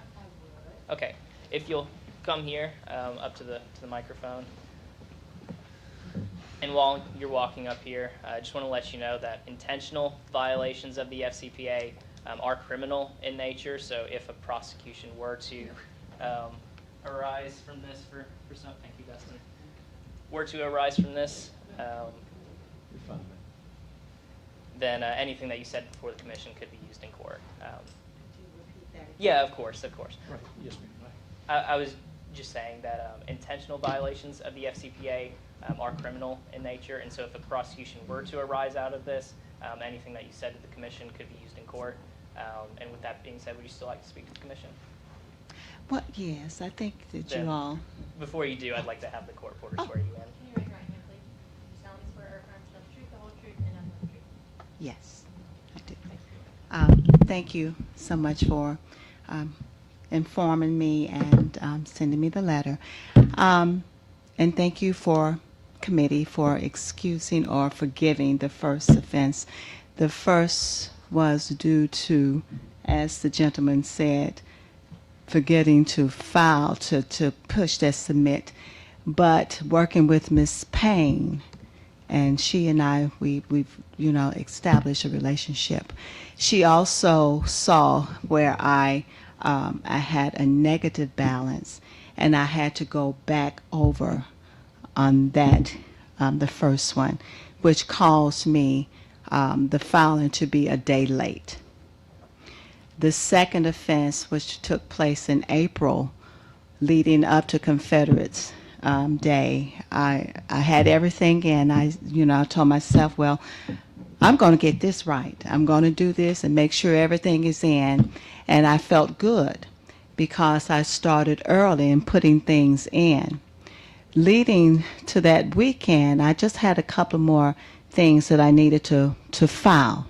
would. Okay, if you'll come here up to the microphone. And while you're walking up here, I just want to let you know that intentional violations of the FCPA are criminal in nature. So if a prosecution were to arise from this for some, thank you, Dustin, were to arise from this, then anything that you said before the commission could be used in court. Yeah, of course. Right. Yes, ma'am. I was just saying that intentional violations of the FCPA are criminal in nature, and so if a prosecution were to arise out of this, anything that you said to the commission could be used in court. And with that being said, would you still like to speak to the commission? Well, yes, I think that Then, you all. Before you do, I'd like to have the court reporter swear you in. Can you raise your right hand, please? You solemnly swear or affirm to tell the truth, the whole truth, and nothing but the truth? Yes, I do. Thank you so much for informing me and sending me the letter. And thank you for committee for excusing or forgiving the first offense. The first was due to, as the gentleman said, forgetting to file, to push that submit. But working with Ms. Payne, and she and I, we've established a relationship. She also saw where I had a negative balance, and I had to go back over on that, the first one, which caused me the filing to be a day late. The second offense, which took place in April, leading up to Confederates Day, I had everything in. I told myself, well, I'm going to get this right. I'm going to do this and make sure everything is in. And I felt good because I started early in putting things in. Leading to that weekend, I just had a couple more things that I needed to file.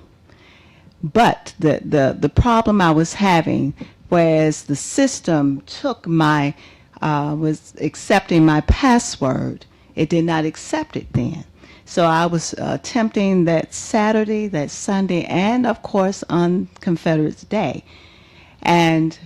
But the problem I was having was the system took was accepting my password. It did not accept it then. So I was attempting that Saturday, that Sunday, and of course on Confederates Day. And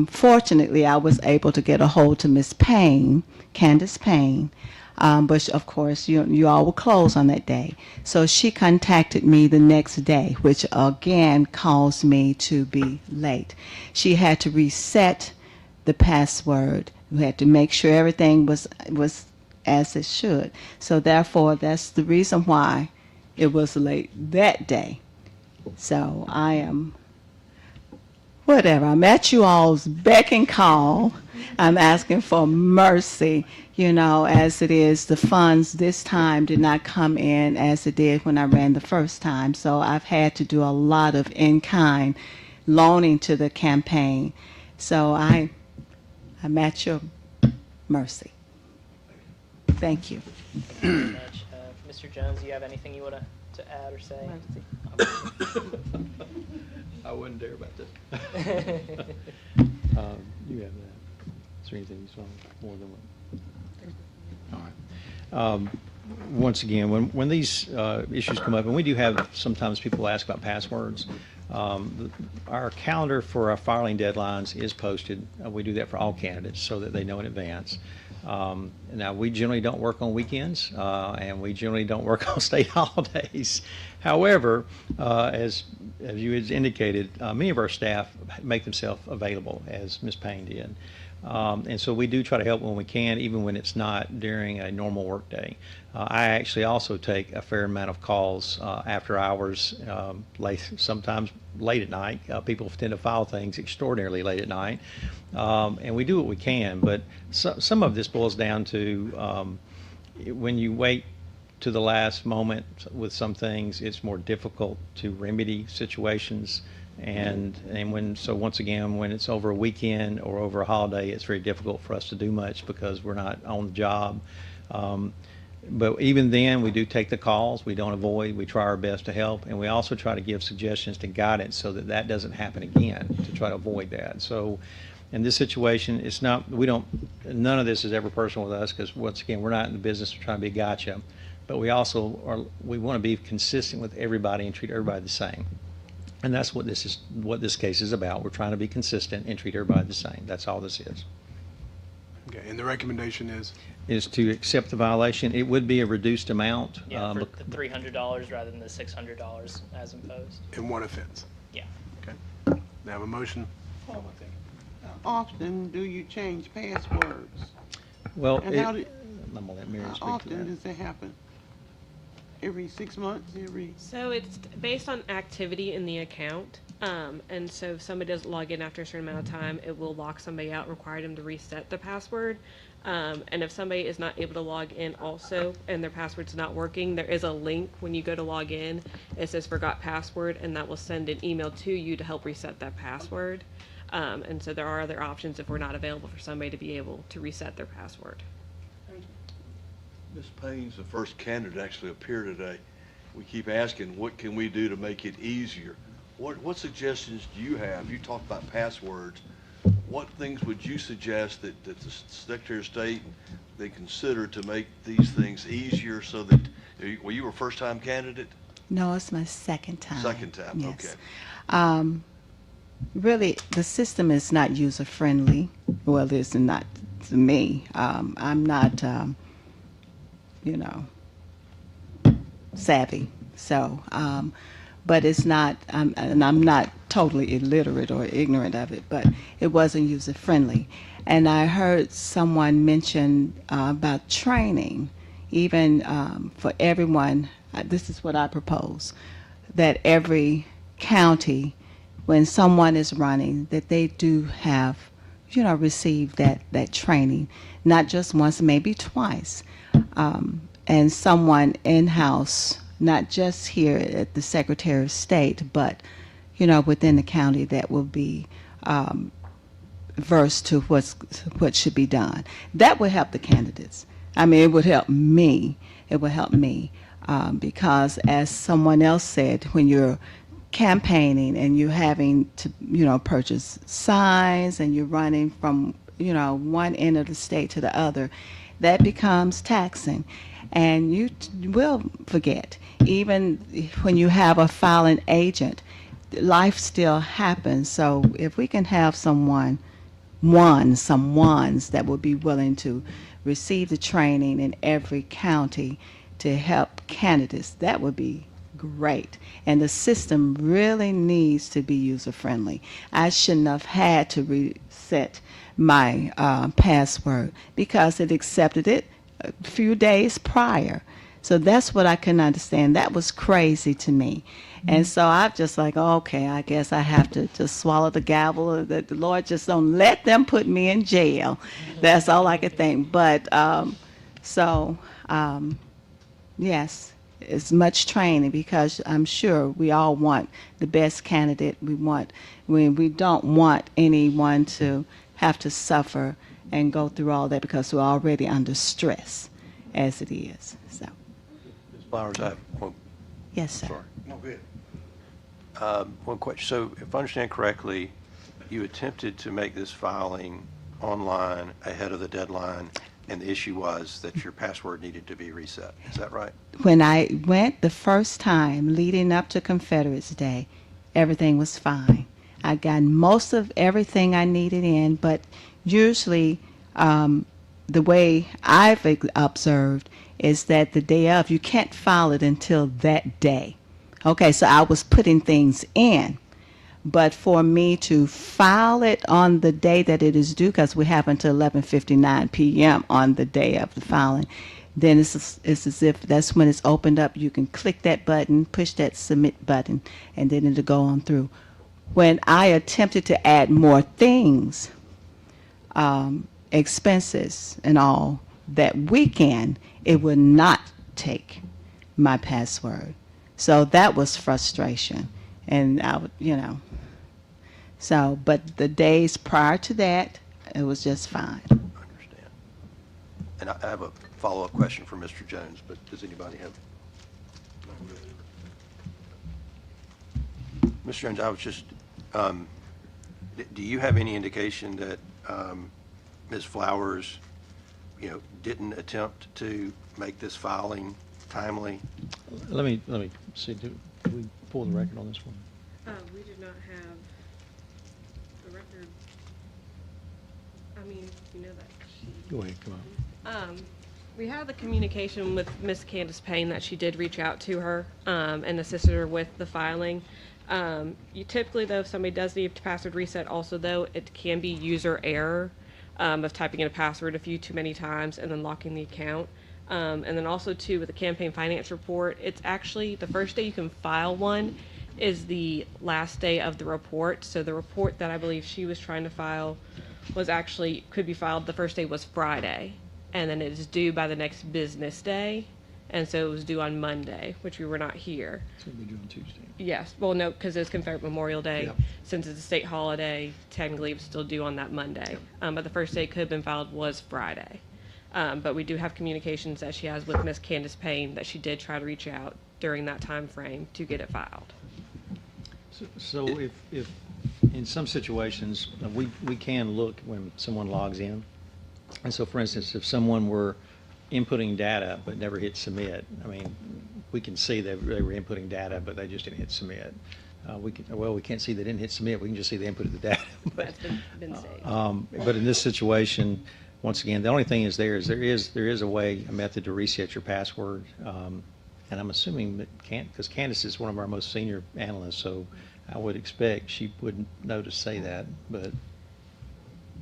fortunately, I was able to get a hold to Miss Payne, Candace Payne, But of course, you all were closed on that day. So she contacted me the next day, which again caused me to be late. She had to reset the password. We had to make sure everything was as it should. So therefore, that's the reason why it was late that day. So I am, whatever, I'm at you all's beck and call. I'm asking for mercy, as it is. The funds this time did not come in as it did when I ran the first time. So I've had to do a lot of in-kind loaning to the campaign. So I'm at your mercy. Thank you. Thank you very much. Mr. Jones, do you have anything you want to add or say? I wouldn't dare about that. You have that. Is there anything you saw more than one? All right. Once again, when these issues come up, and we do have sometimes people ask about passwords, our calendar for our filing deadlines is posted. We do that for all candidates so that they know in advance. Now, we generally don't work on weekends, and we generally don't work on state holidays. However, as you had indicated, many of our staff make themselves available, as Ms. Payne did. And so we do try to help when we can, even when it's not during a normal work day. I actually also take a fair amount of calls after hours, sometimes late at night. People tend to file things extraordinarily late at night. And we do what we can, but some of this boils down to when you wait to the last moment with some things, it's more difficult to remedy situations. And once again, when it's over a weekend or over a holiday, it's very difficult for us to do much because we're not on the job. But even then, we do take the calls. We don't avoid. We try our best to help, and we also try to give suggestions to guidance so that that doesn't happen again, to try to avoid that. So in this situation, none of this is ever personal with us because, once again, we're not in the business of trying to be a gotcha. But we also we want to be consistent with everybody and treat everybody the same. And that's what this case is about. We're trying to be consistent and treat everybody the same. That's all this is. Okay, and the recommendation Is to accept the violation. It would be a reduced amount. Yeah, for the $300 rather than the $600 as imposed. in one offense. Yeah. Okay. Now have a motion. Often do you change passwords? Well, And I'm gonna let Mary how speak to often that. does that happen? Every 6 months? So it's based on activity in the account. And so if somebody doesn't log in after a certain amount of time, it will lock somebody out, require them to reset the password. And if somebody is not able to log in also and their password's not working, there is a link when you go to log in. It says forgot password, and that will send an email to you to help reset that password. And so there are other options if we're not available for somebody to be able to reset their password. Ms. Payne's the first candidate to actually appear today. We keep asking, what can we do to make it easier? What suggestions do you have? You talked about passwords. What things would you suggest that the Secretary of State they consider to make these things easier so that, well, you were a first-time candidate? No, it's my second time. Second time, Yes. okay. Really, the system is not user-friendly. Well, it's not to me. I'm not, savvy. So, but it's not, and I'm not totally illiterate or ignorant of it, but it wasn't user-friendly. And I heard someone mention about training, even for everyone. This is what I propose, that every county, when someone is running, that they do have, receive that training, not just once, maybe twice. And someone in-house, not just here at the Secretary of State, but, within the county that will be versed to what should be done. That would help the candidates. I mean, it would help me. It would help me because, as someone else said, when you're campaigning and you're having to, purchase signs and you're running from, one end of the state to the other, that becomes taxing. And you will forget. Even when you have a filing agent, life still happens. So if we can have someone some ones that would be willing to receive the training in every county to help candidates. That would be great. And the system really needs to be user-friendly. I shouldn't have had to reset my password because it accepted it a few days prior. So that's what I couldn't understand. That was crazy to me. And so I'm just like, okay, I guess I have to just swallow the gavel. That the Lord just don't let them put me in jail. That's all I could think. But yes, it's much training because I'm sure we all want the best candidate. We don't want anyone to have to suffer and go through all that because we're already under stress as it is. So, Ms. Flowers, I have one. yes, sir. Sorry. No, go ahead. One question. So if I understand correctly, you attempted to make this filing online ahead of the deadline, and the issue was that your password needed to be reset. Is that right? When I went the first time leading up to Confederates Day, everything was fine. I got most of everything I needed in, but usually the way I've observed is that the day of, you can't file it until that day. Okay, so I was putting things in. But for me to file it on the day that it is due, because we have until 11:59 p.m. on the day of the filing, then it's as if that's when it's opened up. You can click that button, push that submit button, and then it'll go on through. When I attempted to add more things, expenses and all, that weekend, it would not take my password. So that was frustration. And I would, so, but the days prior to that, it was just fine. I understand. And I have a follow-up question for Mr. Jones, but does anybody have? Mr. Jones, I was just, do you have any indication that Ms. Flowers, didn't attempt to make this filing timely? Let me see, do we pull the record on this one? We did not have the record. I mean, you know that she. Go ahead, come on. We had the communication with Miss Candace Payne that she did reach out to her and assisted her with the filing. You typically, though, if somebody does need a password reset, also though, it can be user error of typing in a password a few too many times and then locking the account. And then also too, with the campaign finance report, it's actually the first day you can file one is the last day of the report. So the report that I believe she was trying to file was actually, could be filed, the first day was Friday. And then it is due by the next business day. And so it was due on Monday, which we were not here. So it'll be due on Tuesday. Yes, well, no, because it's Confederate Memorial Day. Yep. Since it's a state holiday, technically it's still due on that Monday. But the first day it could have been filed was Friday. But we do have communications that she has with Miss Candace Payne that she did try to reach out during that time frame to get it filed. So if in some situations, we can look when someone logs in. And so, for instance, if someone were inputting data but never hit submit, I mean, we can see that they were inputting data, but they just didn't hit submit. We can't see they didn't hit submit. We can just see they inputted the data. But, That's been saved. but in this situation, once again, the only thing is there is a way, a method to reset your password. And I'm assuming that because Candace is one of our most senior analysts, so I would expect she would know to say that, but.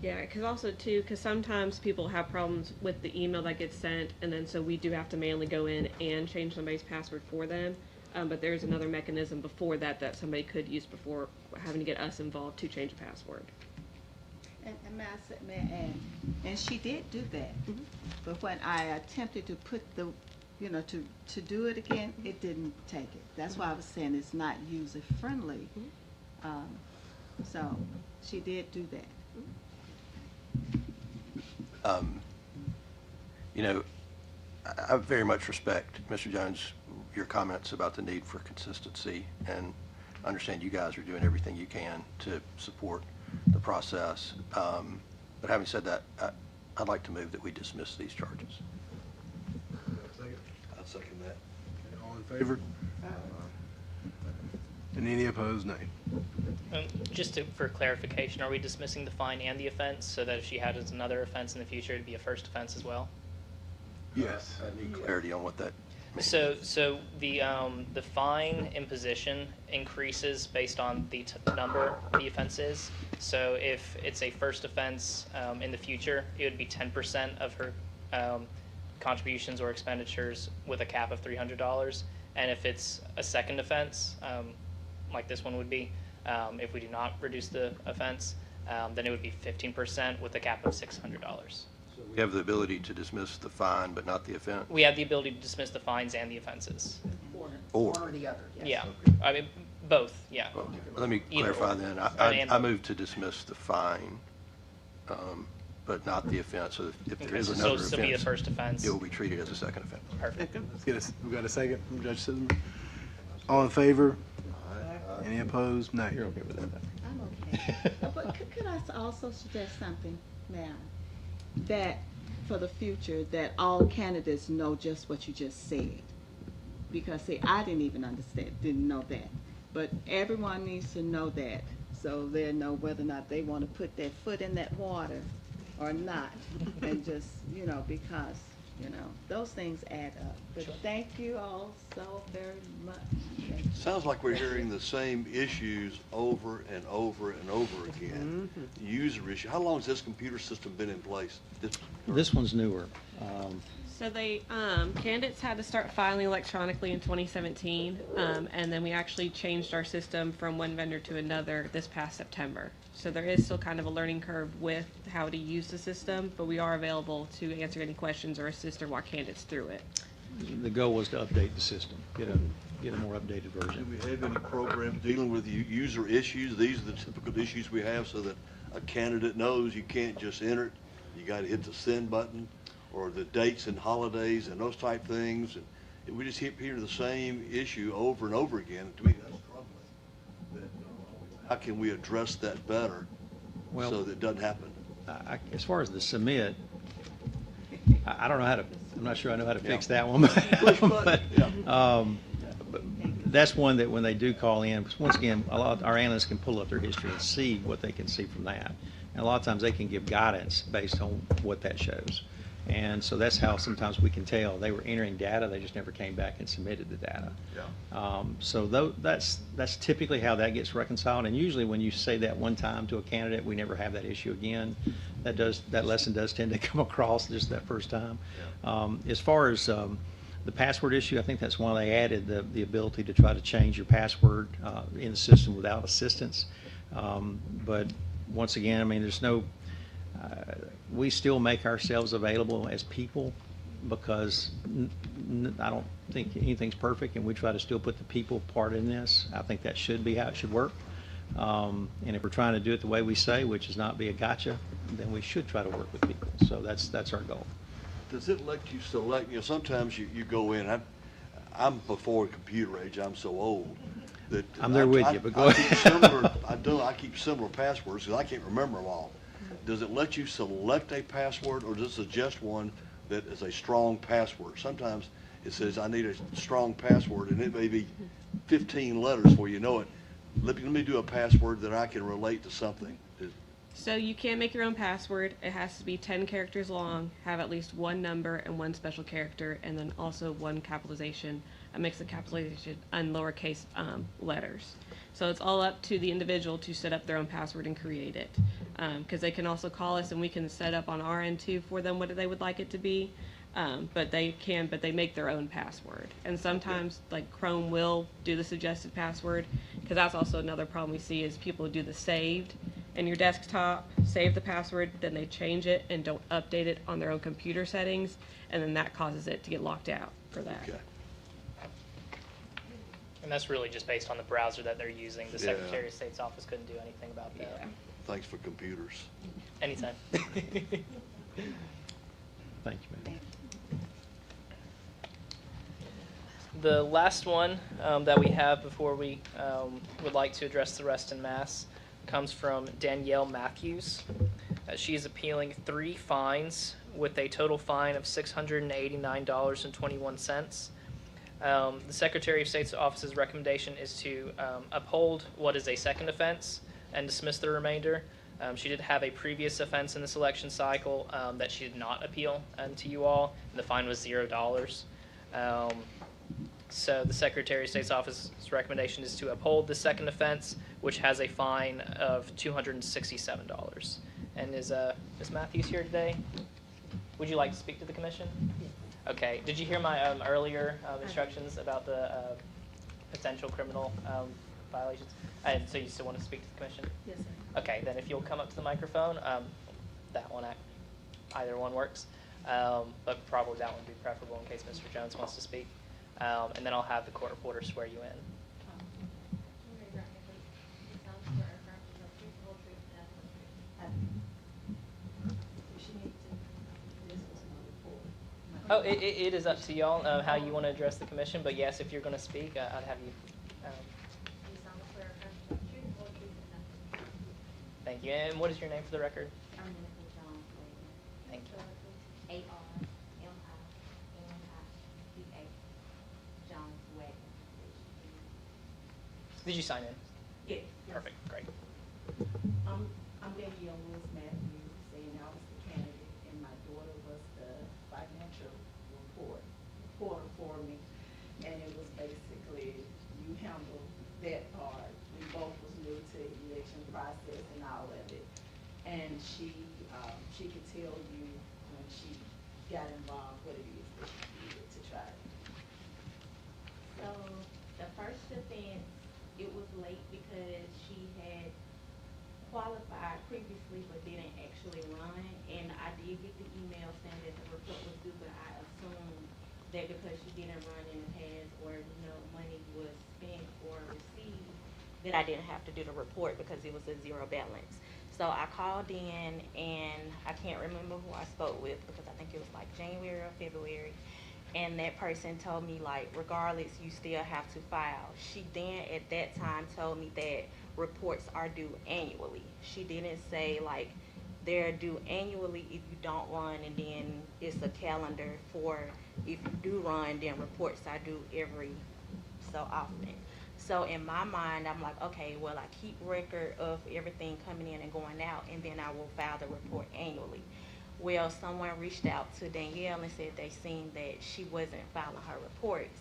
Yeah, because sometimes people have problems with the email that gets sent, and then so we do have to manually go in and change somebody's password for them. But there's another mechanism before that somebody could use before having to get us involved to change a password. And may I add, and she did do that. Mm-hmm. But when I attempted to put the, to do it again, it didn't take it. That's why I was saying it's not user friendly. So she did do that. I very much respect, Mr. Jones, your comments about the need for consistency, and understand you guys are doing everything you can to support the process. But having said that, I'd like to move that we dismiss these charges. I'll second that. All in favor? And any opposed, nay. For clarification, are we dismissing the fine and the offense so that if she had another offense in the future, it'd be a first offense as well? Yes. I need clarity on what that means. So the fine imposition increases based on the number the offense is. So if it's a first offense in the future, it would be 10% of her contributions or expenditures with a cap of $300. And if it's a second offense, like this one would be, if we do not reduce the offense, then it would be 15% with a cap of $600. We have the ability to dismiss the fine, but not the offense? We have the ability to dismiss the fines and the offenses. Or the other, yes. Yeah, I mean, both, yeah. Well, let me Either clarify or. then. And- I move to dismiss the fine, but not the offense. So if there Okay, is so another it'll still be a offense, first offense. it will be treated as a second offense. Perfect. We got a second from Judge Sissemer? All in favor? Any opposed? Nay. You're okay with that? I'm okay. But could I also suggest something, ma'am? That for the future, that all candidates know just what you just said. Because see, I didn't know that. But everyone needs to know that, so they know whether or not they want to put their foot in that water or not. And just, because, those things add up. But thank you all so very much. Sounds like we're hearing the same issues over and over and over again. User issue. How long has this computer system been in place? This one's newer. So they, candidates had to start filing electronically in 2017, and then we actually changed our system from one vendor to another this past September. So there is still kind of a learning curve with how to use the system, but we are available to answer any questions or assist or walk candidates through it. The goal was to update the system, get a more updated Do version. we have any program dealing with user issues? These are the typical issues we have so that a candidate knows you can't just enter it. You got to hit the send button, or the dates and holidays and those type things. And we just keep hearing the same issue over and over again. To me, that's troubling. How can we address that better Well- so that it doesn't happen? As far as the submit, I don't know how to, I'm not sure I know how to fix that one. But, but that's one that when they do call in, because once again, our analysts can pull up their history and see what they can see from that. And a lot of times they can give guidance based on what that shows. And so that's how sometimes we can tell they were entering data, they just never came back and submitted the data. So that's typically how that gets reconciled. And usually when you say that one time to a candidate, we never have that issue again. That lesson does tend to come across just that first time. As far as the password issue, I think that's why they added the ability to try to change your password in the system without assistance. But once again, I mean, there's no, we still make ourselves available as people because I don't think anything's perfect, and we try to still put the people part in this. I think that should be how it should work. And if we're trying to do it the way we say, which is not be a gotcha, then we should try to work with people. So that's our goal. Does it let you select, sometimes you go in, I'm before computer age, I'm so old that. I'm there with you, but go ahead. I keep similar passwords because I can't remember them all. Does it let you select a password, or does it suggest one that is a strong password? Sometimes it says, I need a strong password, and it may be 15 letters before you know it. Let me do a password that I can relate to something. So you can make your own password. It has to be 10 characters long, have at least one number and one special character, and then also one capitalization, a mix of capitalization and lowercase letters. So it's all up to the individual to set up their own password and create it. Because they can also call us and we can set up on our end too for them what they would like it to be. But they make their own password. And sometimes like Chrome will do the suggested password, because that's also another problem we see is people do the saved in your desktop, save the password, then they change it and don't update it on their own computer settings, and then that causes it to get locked out for that. Okay. And that's really just based on the browser that they're using. The Yeah. Secretary of State's office couldn't do anything about that. Yeah. Thanks for computers. Anytime. Thank you, man. The last one that we have before we would like to address the rest en masse comes from Danielle Matthews. She is appealing 3 fines with a total fine of $689.21. The Secretary of State's office's recommendation is to uphold what is a second offense and dismiss the remainder. She did have a previous offense in this election cycle that she did not appeal to you all, and the fine was $0. So the Secretary of State's office's recommendation is to uphold the second offense, which has a fine of $267. And is Ms. Matthews here today? Would you like to speak to the commission? Okay. Did you hear my earlier instructions about the potential criminal violations? And so you still want to speak to the commission? Yes, sir. Okay, then if you'll come up to the microphone, that one, either one works, but probably that one would be preferable in case Mr. Jones wants to speak. And then I'll have the court reporter swear you in. Raise your right hand, please. You solemnly swear or affirm to tell the truth, the whole truth, and nothing but the truth? Oh, it is up to y'all how you want to address the commission, but yes, if you're going to speak, I'd have you. You solemnly swear or affirm to tell the truth, the whole truth, and nothing but the truth? Thank you. And what is your name for the record? I'm Nicole Jones. Thank you. A-R-M-I-N-I-C-A. Jones Wagner. Did you sign in? Yes. Perfect. Great. I'm Danielle Lewis Matthews, and I was the candidate, and my daughter was the financial reporter for me. And it was basically, you handle that part. We both was new to the election process and all of it. And she could tell you when she got involved what it is that she did to try it. So the first offense, it was late because she had qualified previously but didn't actually run. And I did get the email saying that the report was due, but I assumed that because she didn't run in the past or money was spent or received, that I didn't have to do the report because it was a zero balance. So I called in, and I can't remember who I spoke with because I think it was like January or February. And that person told me, like, regardless, you still have to file. She then at that time told me that reports are due annually. She didn't say, like, they're due annually if you don't run, and then it's a calendar for if you do run, then reports are due every so often. So in my mind, I'm like, okay, well, I keep record of everything coming in and going out, and then I will file the report annually. Well, someone reached out to Danielle and said they seen that she wasn't filing her reports.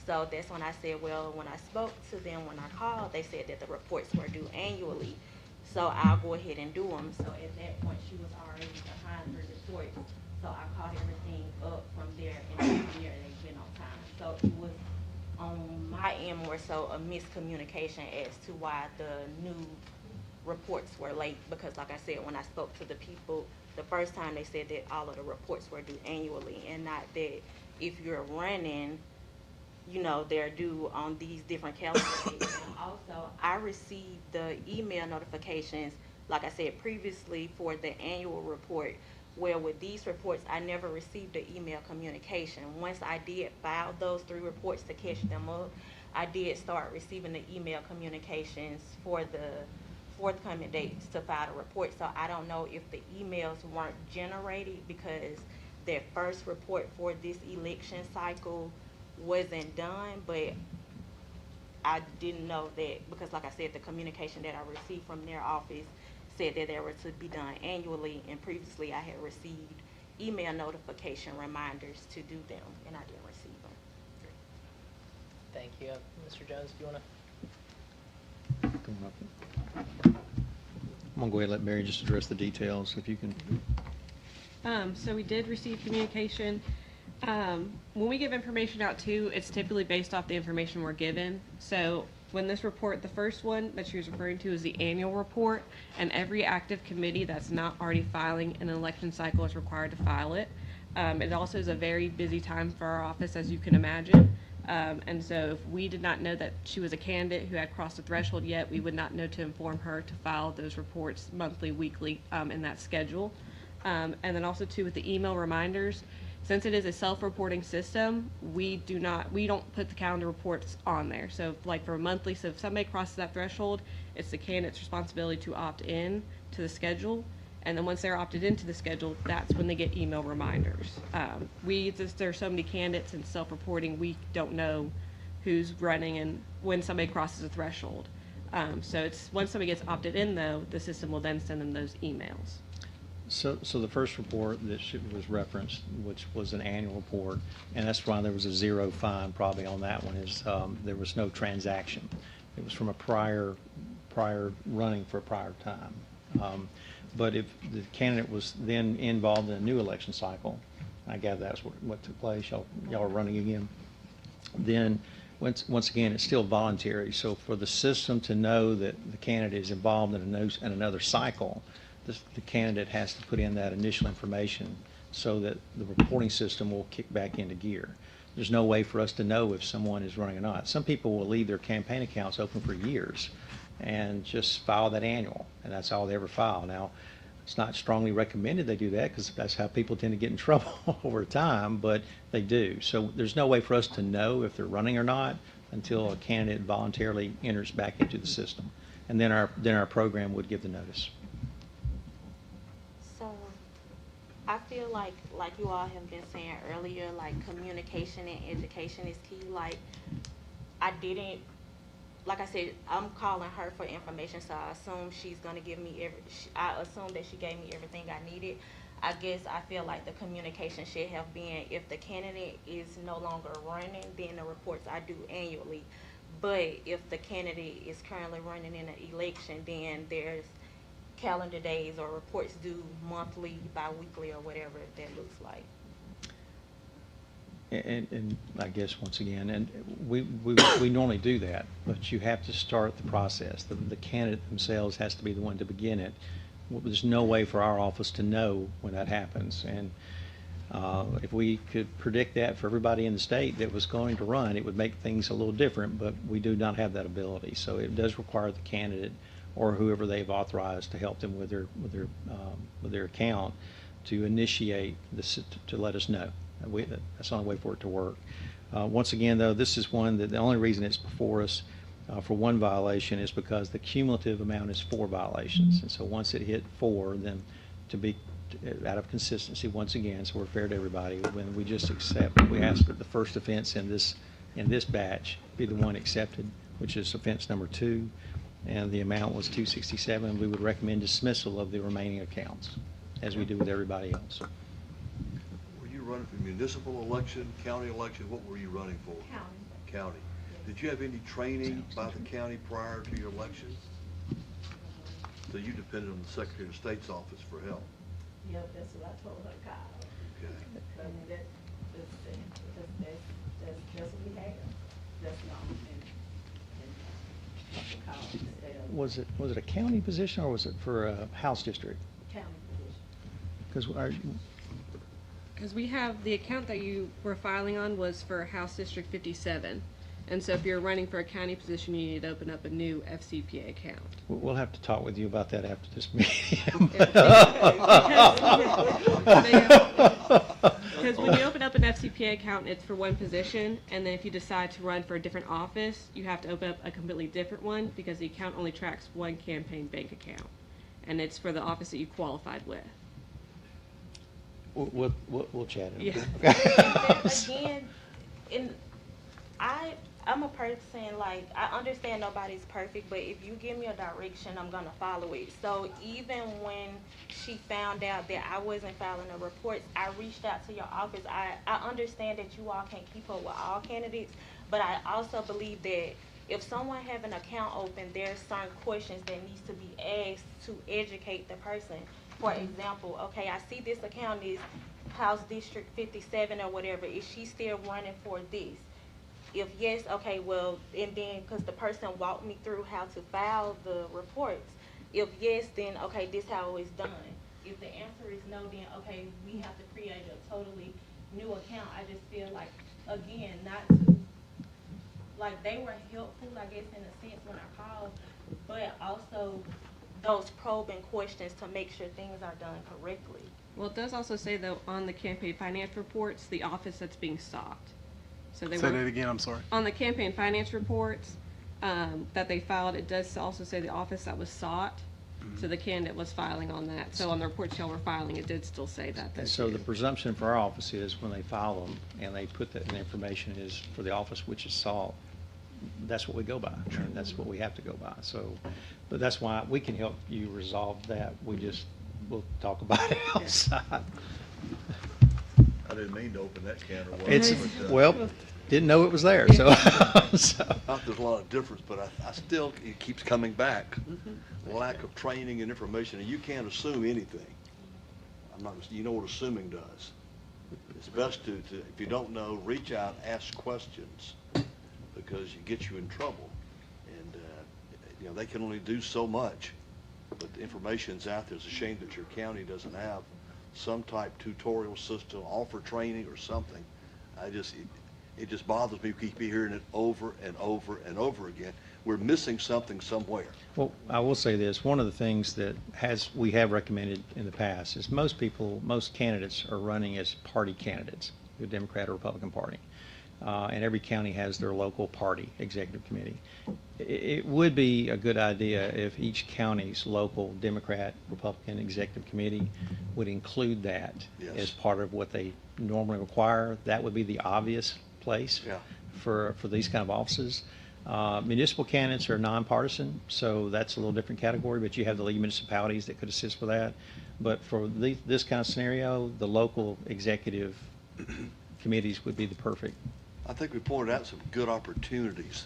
So that's when I said, well, when I spoke to them, when I called, they said that the reports were due annually. So I'll go ahead and do them. So at that point, she was already behind her reports. So I caught everything up from there, and from there they've been on time. So it was on my end more so a miscommunication as to why the new reports were late, because like I said, when I spoke to the people the first time, they said that all of the reports were due annually, and not that if you're running, you know, they're due on these different calendar dates. And also, I received the email notifications, like I said previously, for the annual report, where with these reports, I never received the email communication. Once I did file those 3 reports to catch them up, I did start receiving the email communications for the forthcoming dates to file the report. So I don't know if the emails weren't generated because their first report for this election cycle wasn't done, but I didn't know that because, like I said, the communication that I received from their office said that they were to be done annually, and previously I had received email notification reminders to do them, and I didn't receive them. Thank you. Mr. Jones, do you want to? I'm gonna go ahead and let Mary just address the details, if you can. So we did receive communication. When we give information out too, it's typically based off the information we're given. So when this report, the first one that she was referring to is the annual report, and every active committee that's not already filing an election cycle is required to file it. It also is a very busy time for our office, as you can imagine. And so if we did not know that she was a candidate who had crossed the threshold yet, we would not know to inform her to file those reports monthly, weekly, in that schedule. And then also too, with the email reminders, since it is a self-reporting system, we don't put the calendar reports on there. So like for a monthly, so if somebody crosses that threshold, it's the candidate's responsibility to opt in to the schedule. And then once they're opted into the schedule, that's when they get email reminders. There's so many candidates and self-reporting, we don't know who's running and when somebody crosses a threshold. So it's, once somebody gets opted in though, the system will then send them those emails. So the first report that was referenced, which was an annual report, and that's why there was a 0 fine probably on that one, is there was no transaction. It was from a prior running for a prior time. But if the candidate was then involved in a new election cycle, I gather that's what took place, y'all are running again, then once again, it's still voluntary. So for the system to know that the candidate is involved in another cycle, the candidate has to put in that initial information so that the reporting system will kick back into gear. There's no way for us to know if someone is running or not. Some people will leave their campaign accounts open for years and just file that annual, and that's all they ever file. Now, it's not strongly recommended they do that because that's how people tend to get in trouble over time, but they do. So there's no way for us to know if they're running or not until a candidate voluntarily enters back into the system. And then our program would give the notice. So I feel like you all have been saying earlier, like communication and education is key. Like like I said, I'm calling her for information, so I assume she's gonna give me I assume that she gave me everything I needed. I guess I feel like the communication should have been, if the candidate is no longer running, then the reports I do annually. But if the candidate is currently running in an election, then there's calendar days or reports due monthly, bi-weekly, or whatever that looks like. And I guess once again, and we normally do that, but you have to start the process. The candidate themselves has to be the one to begin it. There's no way for our office to know when that happens. And if we could predict that for everybody in the state that was going to run, it would make things a little different, but we do not have that ability. So it does require the candidate or whoever they've authorized to help them with their account to initiate this, to let us know. That's the only way for it to work. Once again, though, this is one that the only reason it's before us for one violation is because the cumulative amount is 4 violations. And so once it hit 4, then to be out of consistency once again, so we're fair to everybody, when we just accept, we ask that the first offense in this batch be the one accepted, which is offense number 2, and the amount was $267. We would recommend dismissal of the remaining accounts, as we do with everybody else. Were you running for municipal election, county election? What were you running for? County. County. Did you have any training by the county prior to your election? So you depended on the Secretary of State's office for help? Yep, that's what I told her, Kyle. Okay. I mean, that's what we have. That's not. Was it a county position or was it for a House district? County position. Because we have, the account that you were filing on was for House District 57. And so if you're running for a county position, you need to open up a new FCPA account. We'll have to talk with you about that after this meeting. Because when you open up an FCPA account, it's for one position, and then if you decide to run for a different office, you have to open up a completely different one because the account only tracks one campaign bank account, and it's for the office that you qualified with. We'll chat. Yeah. Again, I'm a person, like, I understand nobody's perfect, but if you give me a direction, I'm gonna follow it. So even when she found out that I wasn't filing the reports, I reached out to your office. I understand that you all can't keep up with all candidates, but I also believe that if someone have an account open, there's certain questions that needs to be asked to educate the person. For example, okay, I see this account is House District 57 or whatever. Is she still running for this? If yes, okay, well, and then, because the person walked me through how to file the reports. If yes, then, okay, this how it's done. If the answer is no, then, okay, we have to create a totally new account. I just feel like, again, not to, like, they were helpful, I guess, in a sense when I called, but also those probing questions to make sure things are done correctly. Well, it does also say, though, on the campaign finance reports, the office that's being sought. So they Say that again, I'm sorry. On the campaign finance reports that they filed, it does also say the office that was sought. So the candidate was filing on that. So on the reports y'all were filing, it did still say that. And so the presumption for our office is when they file them and they put that information is for the office which is sought, that's what we go by. And that's what we have to go by. So, but that's why we can help you resolve that. We'll talk about it outside. I didn't mean to open that can of It's, worms, but, well, didn't know it was there, so. not there's a lot of difference, but I still, it keeps coming back. Lack of training and information, and you can't assume anything. You know what assuming does. It's best to, if you don't know, reach out, ask questions, because it gets you in trouble. And, they can only do so much, but the information's out there. It's a shame that your county doesn't have some type tutorial system, offer training or something. It just bothers me. We keep hearing it over and over and over again. We're missing something somewhere. Well, I will say this, one of the things that we have recommended in the past is most candidates are running as party candidates, the Democrat or Republican Party. And every county has their local party executive committee. It would be a good idea if each county's local Democrat, Republican executive committee would include that as part of what they normally require. That would be the obvious place for these kind of offices. Municipal candidates are nonpartisan, so that's a little different category, but you have the League of Municipalities that could assist with that. But for this kind of scenario, the local executive committees would be the perfect. I think we pointed out some good opportunities.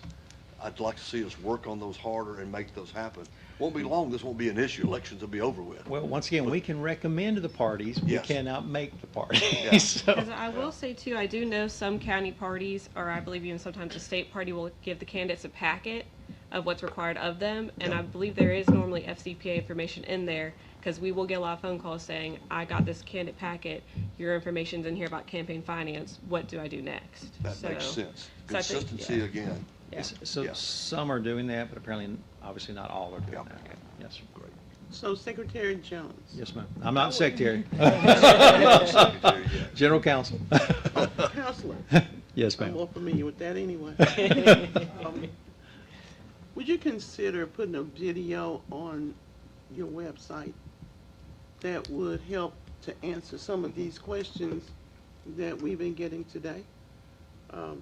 I'd like to see us work on those harder and make those happen. Won't be long, this won't be an issue. Elections will be over with. Well, once again, we can recommend to the parties, we cannot make the parties. Because I will say too, I do know some county parties, or I believe even sometimes the state party will give the candidates a packet of what's required of them, and I believe there is normally FCPA information in there, because we will get a lot of phone calls saying, I got this candidate packet, your information's in here about campaign finance, what do I do next? That makes sense. So I think, Consistency again. Yeah. So some are doing that, but apparently, obviously not all are doing that. Yes, sir. Great. So Secretary Jones. Yes, ma'am. I'm not the secretary. Secretary, yeah. General counsel. Counselor. Yes, I'm ma'am. more familiar with that anyway. Would you consider putting a video on your website that would help to answer some of these questions that we've been getting today?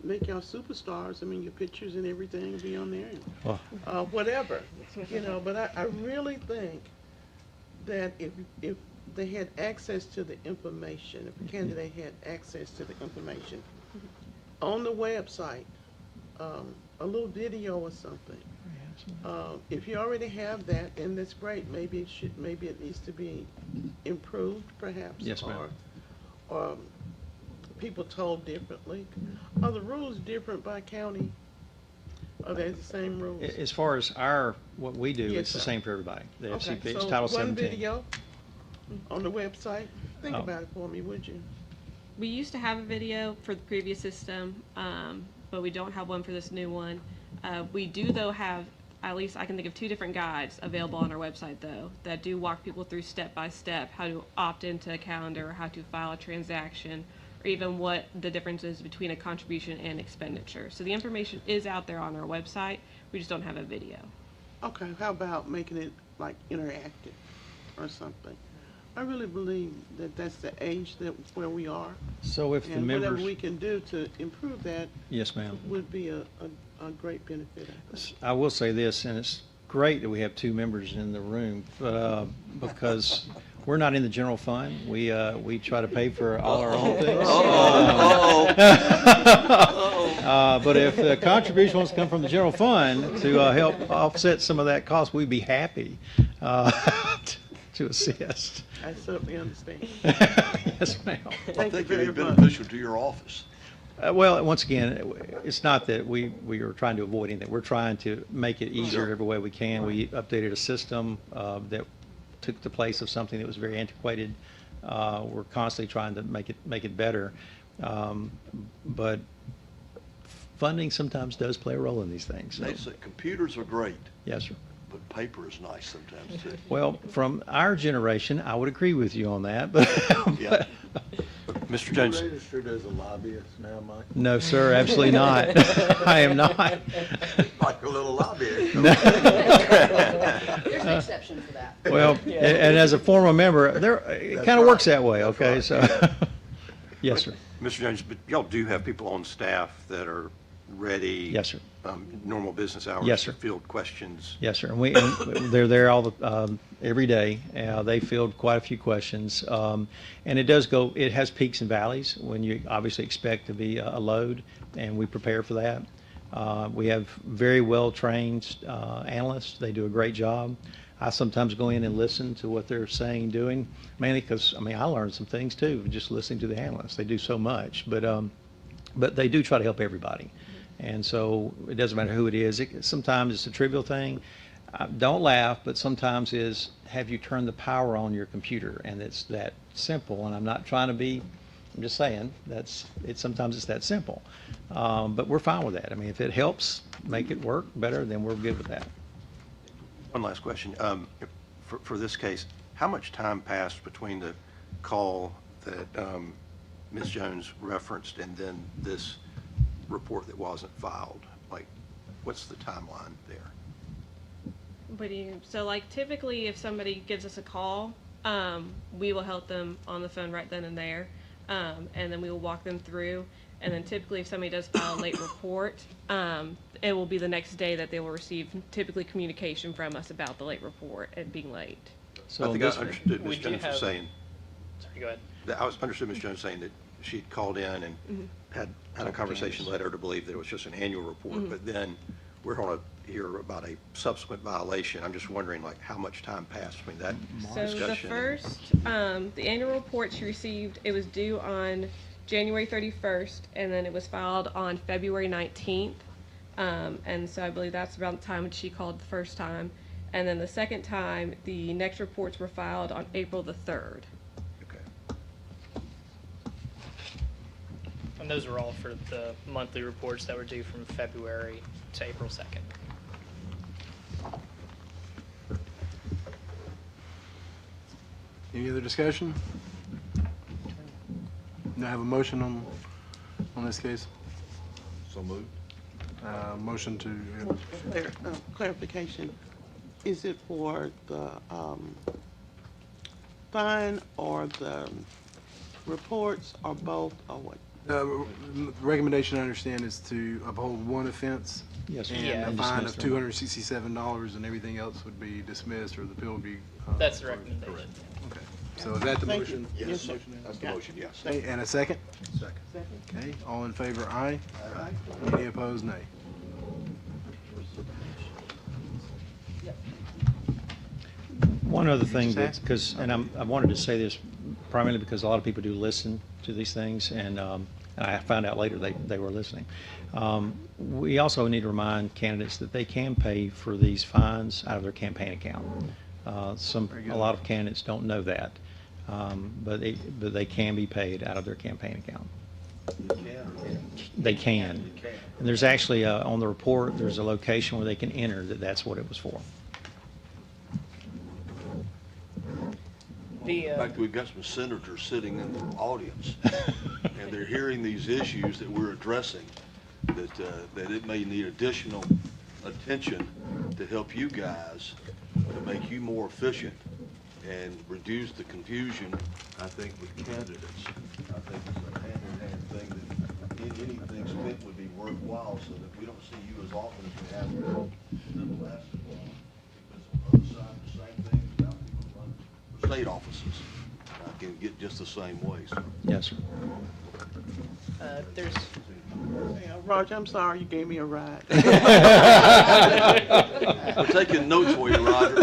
Make y'all superstars. I mean, your pictures and everything will be on there. And, whatever, But I really think that if they had access to the information, if a candidate had access to the information on the website, a little video or something. If you already have that, then that's great. Maybe it needs to be improved, perhaps. Yes, ma'am. Or people told differently. Are the rules different by county? Are they the same rules? As far as what we do, Yes, it's the sir. same for everybody. The Okay, FCP, it's so Title one 17. video on the website. Think Oh. about it for me, would you? We used to have a video for the previous system, but we don't have one for this new one. We do, though, have, at least I can think of 2 different guides available on our website, though, that do walk people through step by step how to opt into a calendar, how to file a transaction, or even what the difference is between a contribution and expenditure. So the information is out there on our website. We just don't have a video. Okay, how about making it like interactive or something? I really believe that that's the age where we are. So if the And whatever members, we can do to improve that yes, ma'am. would be a great benefit, I think. I will say this, and it's great that we have 2 members in the room, but because we're not in the general fund, we try to pay for all our own things. But if the contribution wants to come from the general fund to help offset some of that cost, we'd be happy to assist. I certainly understand. Yes, ma'am. I Thank you think it'd be very much. beneficial to your office. Well, once again, it's not that we are trying to avoid anything. We're trying to make it easier every way we can. We updated a system that took the place of something that was very antiquated. We're constantly trying to make it better. But funding sometimes does play a role in these things. So. They say computers are great, Yes, sir. but paper is nice sometimes too. Well, from our generation, I would agree with you on that. But Yeah. Mr. You Jones, registered as a lobbyist now, Mike? No, sir, absolutely not. I am not. Like a little lobbyist. There's an exception for that. Well, and as a former member, it That's kind of works right. that way, That's okay? right. So, yes, sir. Mr. Jones, but y'all do have people on staff that are ready. Yes, sir. Normal business hours. Yes, sir. To field questions. Yes, sir. And they're there every day. They field quite a few questions. And it has peaks and valleys when you obviously expect to be a load, and we prepare for that. We have very well-trained analysts. They do a great job. I sometimes go in and listen to what they're saying, doing, mainly because, I learned some things too, just listening to the analysts. They do so much, but they do try to help everybody. And so it doesn't matter who it is. Sometimes it's a trivial thing. Don't laugh, but sometimes is, have you turned the power on your computer? And it's that simple, and I'm not trying to be, I'm just saying, sometimes it's that simple. But we're fine with that. If it helps make it work better, then we're good with that. One last question. For this case, how much time passed between the call that Ms. Jones referenced and then this report that wasn't filed? Like, what's the timeline there? So like typically if somebody gives us a call, we will help them on the phone right then and there. And then we will walk them through. And then typically if somebody does file a late report, it will be the next day that they will receive typically communication from us about the late report and being late. So I think I understood we Ms. do Jones was have- saying, Sorry, go ahead. understood Ms. Jones saying that she'd called in and had a conversation, led her to believe that it was just an annual report, but then we're going to hear about a subsequent violation. I'm just wondering, like, how much time passed between that So the discussion? first, the annual report she received, it was due on January 31st, and then it was filed on February 19th. And so I believe that's around the time when she called the first time. And then the second time, the next reports were filed on April the 3rd. Okay. And those are all for the monthly reports that were due from February to April 2nd. Any other discussion? Do I have a motion on this case? So moved. Motion to, Clarification, is it for the fine or the reports or both or what? recommendation I understand is to uphold one offense. Yes, sir. And Yeah. a And fine dismiss of them. $267 and everything else would be dismissed or the appeal would be. That's the recommendation. Okay. So is that the Thank you. motion? Yes, sir. That's the motion, yes. Okay, and a second? Second. Okay, all in favor, aye. Any opposed, nay. One other thing, just ask? because, and I wanted to say this primarily because a lot of people do listen to these things, and I found out later they were listening. We also need to remind candidates that they can pay for these fines out of their campaign account. A lot of candidates don't know that, but they can be paid out of their campaign account. They can. And there's actually, on the report, there's a location where they can enter that that's what it was for. In fact, we've got some senators sitting in the audience, and they're hearing these issues that we're addressing, that it may need additional attention to help you guys, to make you more efficient and reduce the confusion, I think, with candidates. I think it's a hand-in-hand thing that anything spent would be worthwhile so that we don't see you as often as we have in the last while. Because on the other side, the same thing, about people run for state offices. I can get just the same way, so. Yes, sir. There's Hey, Roger, I'm sorry you gave me a ride. We're taking notes for you, Roger.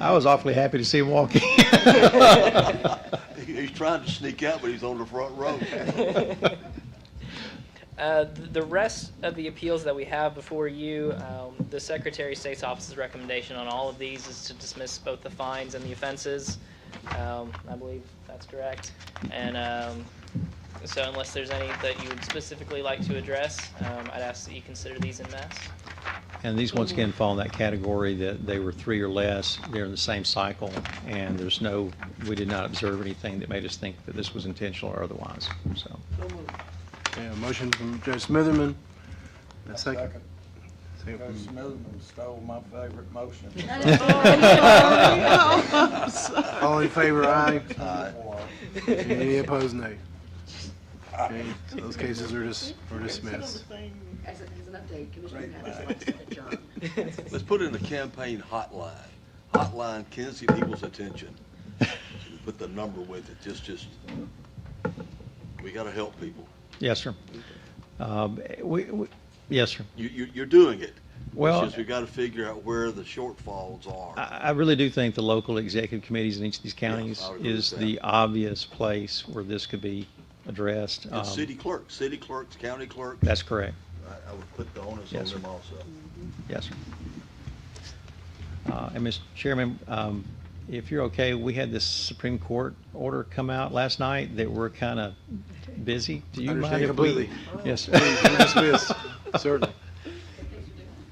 I was awfully happy to see him walk in. He's trying to sneak out, but he's on the front row. the rest of the appeals that we have before you, the Secretary of State's office's recommendation on all of these is to dismiss both the fines and the offenses. I believe that's correct. And so unless there's any that you would specifically like to address, I'd ask that you consider these en masse. And these, once again, fall in that category that they were 3 or less, they're in the same cycle, and we did not observe anything that made us think that this was intentional or otherwise, so. Okay, a motion from Judge Smitherman. A second. Second Judge from- Smithman stole my favorite motion. All in favor, aye. Aye. Any opposed, nay. Okay, so those cases are dismissed. As an update, Commissioner Mathers likes to adjourn. Let's put it in the campaign hotline. Hotline Kinsey people's attention. Put the number with it. Just, we gotta help people. Yes, sir. Yes, sir. You're doing it. Well- It's just we gotta figure out where the shortfalls are. I really do think the local executive committees in each of these counties I would agree is with the that. obvious place where this could be addressed. And city clerks, county clerks. That's correct. I would put the onus on Yes, sir. them also. Yes, sir. And Mr. Chairman, if you're okay, we had this Supreme Court order come out last night that we're kind of busy. Do you mind Understand if we? completely. Yes. Please, you're dismissed. Certainly.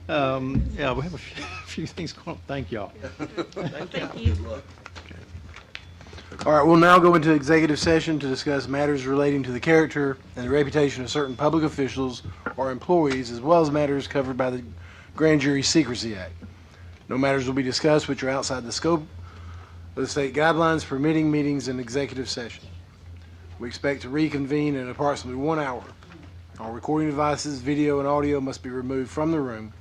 Yeah, we have a few things going on. Thank y'all. Thank you. Good luck. All right, we'll now go into executive session to discuss matters relating to the character and the reputation of certain public officials or employees, as well as matters covered by the Grand Jury Secrecy Act. No matters will be discussed which are outside the scope of the state guidelines permitting meetings in executive session. We expect to reconvene in approximately 1 hour. All recording devices, video, and audio must be removed from the room.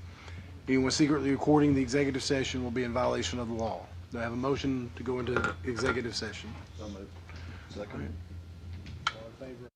Anyone secretly recording the executive session will be in violation of the law. Do I have a motion to go into executive session? So moved. Second. All in favor?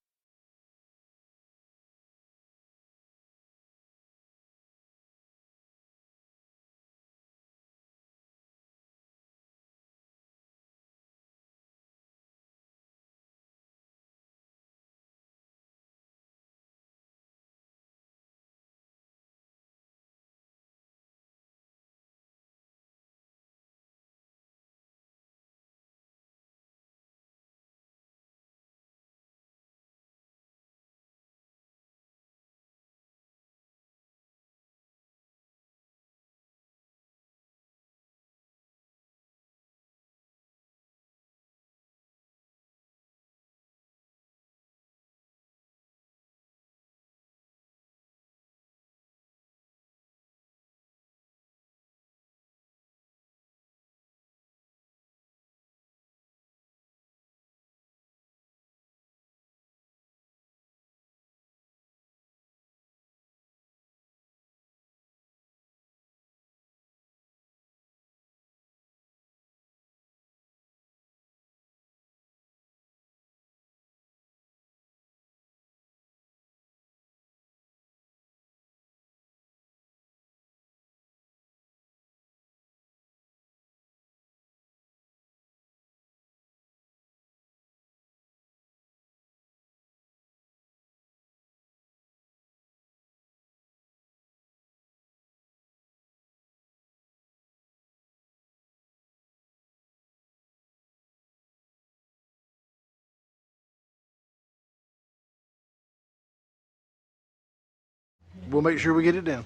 We'll make sure we get it down.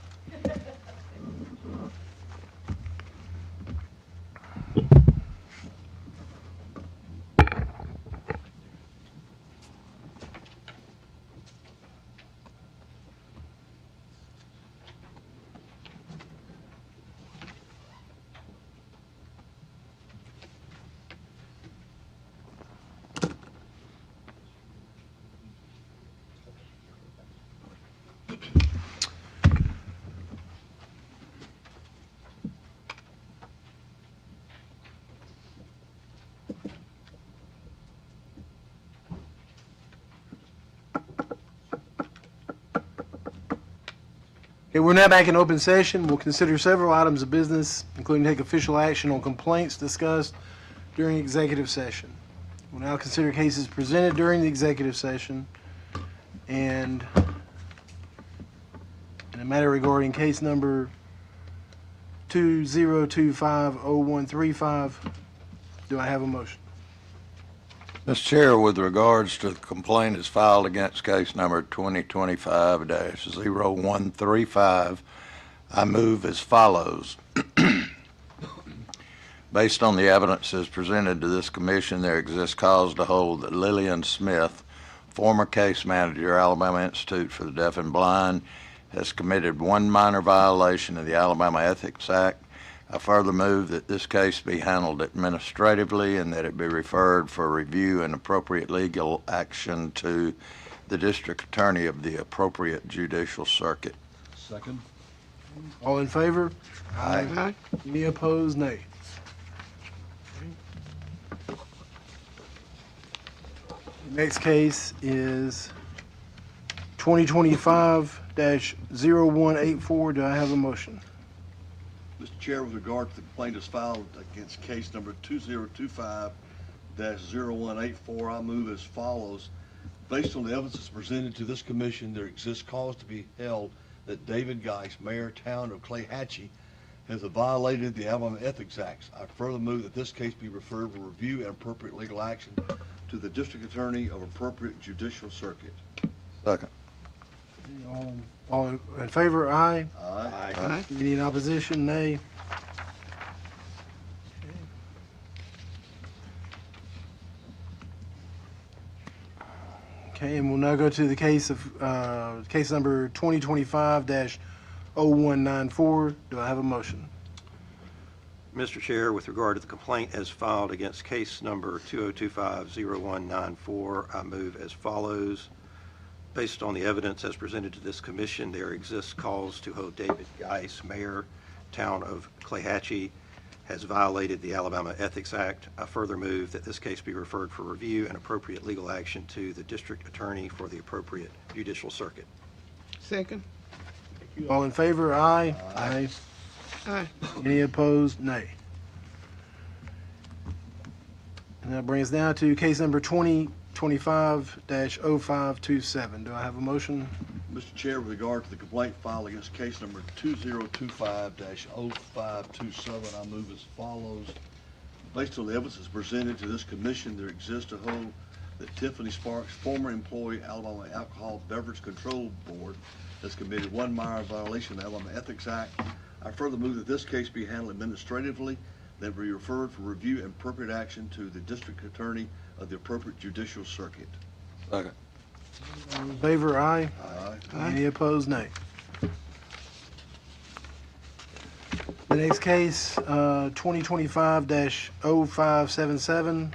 Okay, we're now back in open session. We'll consider several items of business, including take official action on complaints discussed during executive session. We'll now consider cases presented during the executive session and in a matter regarding case number 20250135. Do I have a motion? Mr. Chair, with regards to the complaint is filed against case number 2025-0135, I move as follows. Based on the evidence as presented to this commission, there exists cause to hold that Lillian Smith, former case manager, Alabama Institute for the Deaf and Blind, has committed one minor violation of the Alabama Ethics Act. I further move that this case be handled administratively and that it be referred for review and appropriate legal action to the district attorney of the appropriate judicial circuit. Second. All in favor? Aye. Any opposed? Nay. Next case is 2025-0184. Do I have a motion? Mr. Chair, with regard to the complaint as filed against case number 2025-0184, I move as follows. Based on the evidence that's presented to this commission, there exists cause to be held that David Geis, Mayor, Town of Clahatchie, has violated the Alabama Ethics Act. I further move that this case be referred for review and appropriate legal action to the district attorney of appropriate judicial circuit. Second. All in favor? Aye. Aye. Any in opposition? Nay. Okay, and we'll now go to the case of case number 2025-0194. Do I have a motion? Mr. Chair, with regard to the complaint as filed against case number 2025-0194, I move as follows. Based on the evidence as presented to this commission, there exists cause to hold David Geis, Mayor, Town of Clahatchie, has violated the Alabama Ethics Act. I further move that this case be referred for review and appropriate legal action to the district attorney for the appropriate judicial circuit. Second. All in favor? Aye. Aye. Any opposed? Nay. And that brings us down to case number 2025-0527. Do I have a motion? Mr. Chair, with regard to the complaint filed against case number 2025-0527, I move as follows. Based on the evidence that's presented to this commission, there exists a hold that Tiffany Sparks, former employee, Alabama Alcohol Beverage Control Board, has committed one minor violation of the Alabama Ethics Act. I further move that this case be handled administratively, then be referred for review and appropriate action to the district attorney of the appropriate judicial circuit. Second. All in favor? Aye. Any opposed? Nay. The next case, 2025-0577.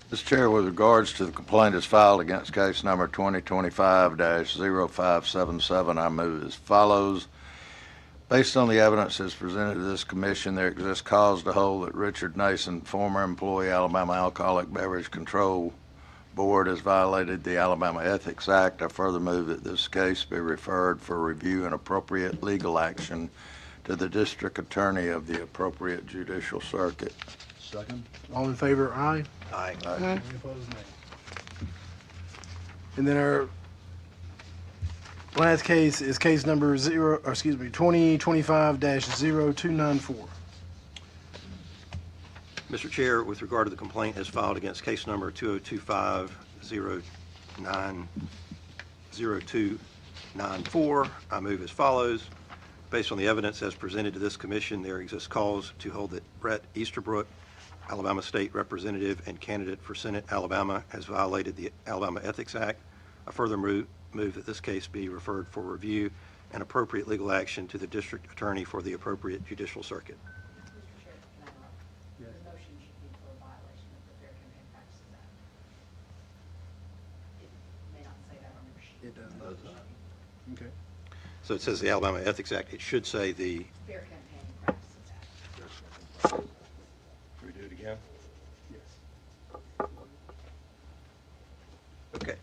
Mr. Chair, with regards to the complaint as filed against case number 2025-0577, I move as follows. Based on the evidence as presented to this commission, there exists cause to hold that Richard Nason, former employee, Alabama Alcoholic Beverage Control Board, has violated the Alabama Ethics Act. I further move that this case be referred for review and appropriate legal action to the district attorney of the appropriate judicial circuit. Second. All in favor? Aye. Aye. Any opposed? Nay. And then our last case is case number 2025-0294. Mr. Chair, with regard to the complaint as filed against case number 2025-0294, I move as follows. Based on the evidence as presented to this commission, there exists cause to hold that Brett Easterbrook, Alabama State Representative and candidate for Senate, Alabama, has violated the Alabama Ethics Act. I further move that this case be referred for review and appropriate legal action to the district attorney for the appropriate judicial circuit. Mr. Chair, can I interrupt? The motion should be for a violation of the Fair Campaign Practices Act. It may not say that on your sheet. It does not. Okay. So it says the Alabama Ethics Act. It should say the... Fair Campaign Practices Act. Can we do it again? Yes. Okay.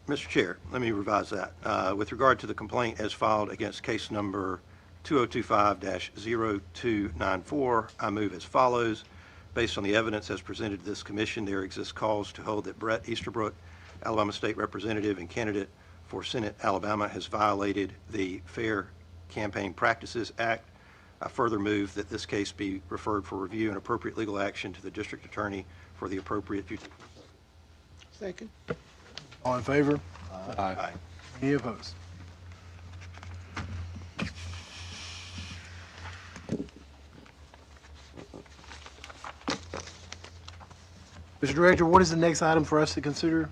Mr. Chair, let me revise that. With regard to the complaint as filed against case number 2025-0294, I move as follows. Based on the evidence as presented to this commission, there exists cause to hold that Brett Easterbrook, Alabama State Representative and candidate for Senate, Alabama, has violated the Fair Campaign Practices Act. I further move that this case be referred for review and appropriate legal action to the district attorney for the appropriate. Second. All in favor? Aye. Any opposed? Mr. Director, what is the next item for us to consider?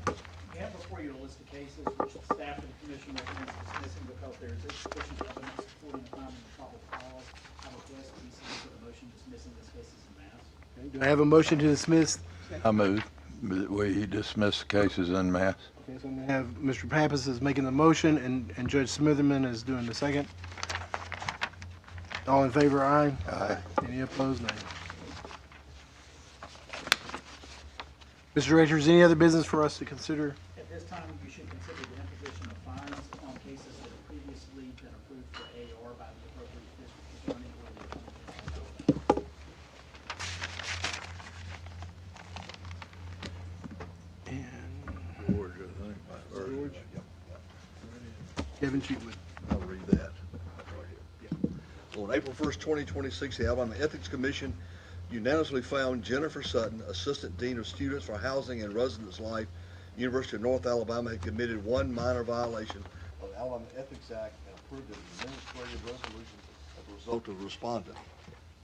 You have before you a list of cases which the staff and the commission recommends dismissing because there is insufficient evidence supporting the finding of probable cause. I request that you consider a motion dismissing these cases en masse. Do I have a motion to dismiss? I move that we dismiss the cases en masse. Okay, so I'm going to have Mr. Pappas is making the motion and Judge Smitherman is doing the second. All in favor, aye. Aye. Any opposed, nay. Mr. Director, is any other business for us to consider? At this time, you should consider the imposition of fines on cases that have previously been approved for AR by the appropriate district attorney or the attorney general. George, I think, or- George? Yep. Kevin Cheatwood. I'll read that. On April 1st, 2026, the Alabama Ethics Commission unanimously found Jennifer Sutton, Assistant Dean of Students for Housing and Residence Life, University of North Alabama, had committed one minor violation of the Alabama Ethics Act and approved an administrative resolution as a result of the respondent.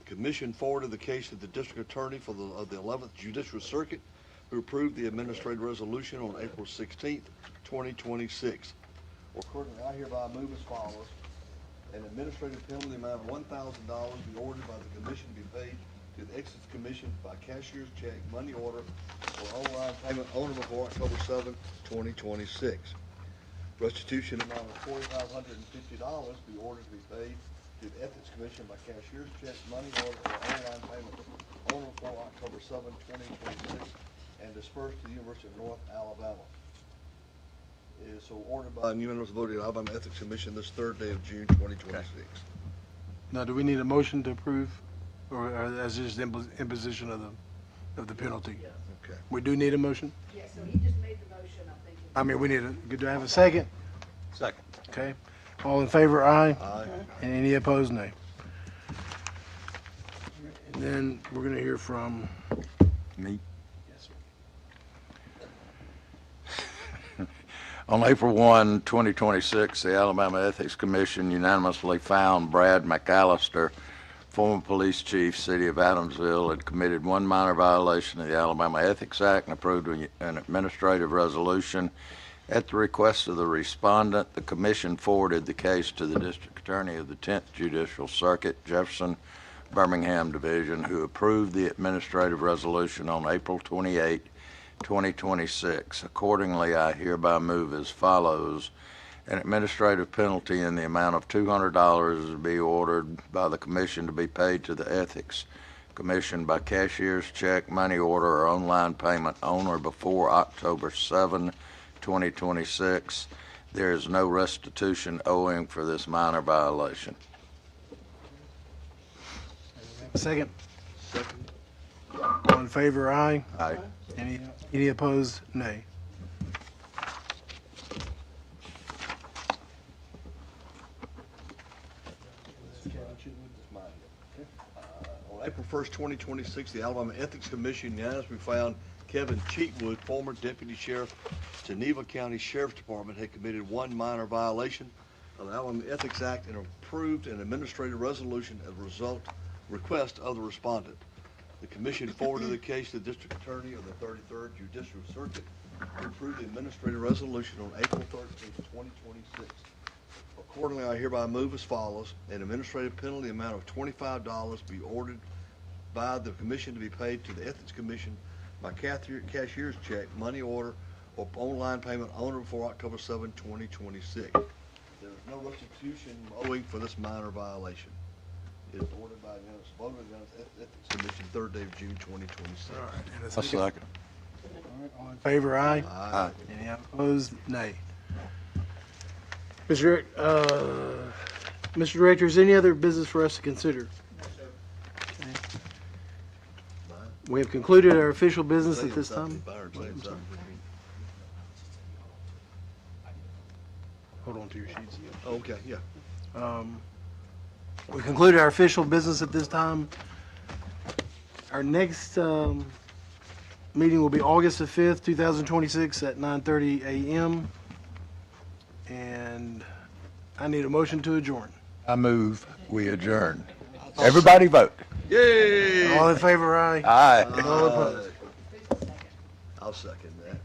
The commission forwarded the case to the district attorney of the 11th Judicial Circuit, who approved the administrative resolution on April 16th, 2026. Accordingly, I hereby move as follows. An administrative penalty in the amount of $1,000 be ordered by the commission to be paid to the Ethics Commission by cashier's check, money order, or online payment on or before October 7, 2026. Restitution amount of $4,550 be ordered to be paid to the Ethics Commission by cashier's check, money order, or online payment on or before October 7, 2026, and dispersed to the University of North Alabama. It is so ordered by the unanimous vote of the Alabama Ethics Commission this third day of June, 2026. Now, do we need a motion to approve, or as just imposition of the penalty? Okay. We do need a motion? Yeah, so he just made the motion, I think. I mean, we need a, do I have a second? Second. Okay. All in favor, aye. Aye. And any opposed, nay. And then we're going to hear from, Me. yes, sir. On April 1, 2026, the Alabama Ethics Commission unanimously found Brad McAllister, former police chief, City of Adamsville, had committed one minor violation of the Alabama Ethics Act and approved an administrative resolution. At the request of the respondent, the commission forwarded the case to the district attorney of the 10th Judicial Circuit, Jefferson Birmingham Division, who approved the administrative resolution on April 28, 2026. Accordingly, I hereby move as follows. An administrative penalty in the amount of $200 is be ordered by the commission to be paid to the Ethics Commission by cashier's check, money order, or online payment on or before October 7, 2026. There is no restitution owing for this minor violation. Second. Second. All in favor, aye. Aye. Any opposed, nay. On April 1st, 2026, the Alabama Ethics Commission unanimously found Kevin Cheatwood, former deputy sheriff, Geneva County Sheriff's Department, had committed one minor violation of the Alabama Ethics Act and approved an administrative resolution as a request of the respondent. The commission forwarded the case to the district attorney of the 33rd Judicial Circuit, who approved the administrative resolution on April 13th, 2026. Accordingly, I hereby move as follows. An administrative penalty amount of $25 be ordered by the commission to be paid to the Ethics Commission by cashier's check, money order, or online payment on or before October 7, 2026. There is no restitution owing for this minor violation. It is ordered by the unanimous vote of the Ethics Commission, third day of June, 2026. All right. And a A second. second. All right, all in favor, aye. Aye. Any opposed, nay. Mr. Director, is there any other business for us to consider? Okay. We have concluded our official business at this time. Byron, say something. Hold on to your sheets. Okay, yeah. We concluded our official business at this time. Our next meeting will be August the 5th, 2026 at 9:30 a.m. And I need a motion to adjourn. I move, we adjourn. Everybody vote. Yay! All in favor, aye. Aye. All opposed. I'll second that.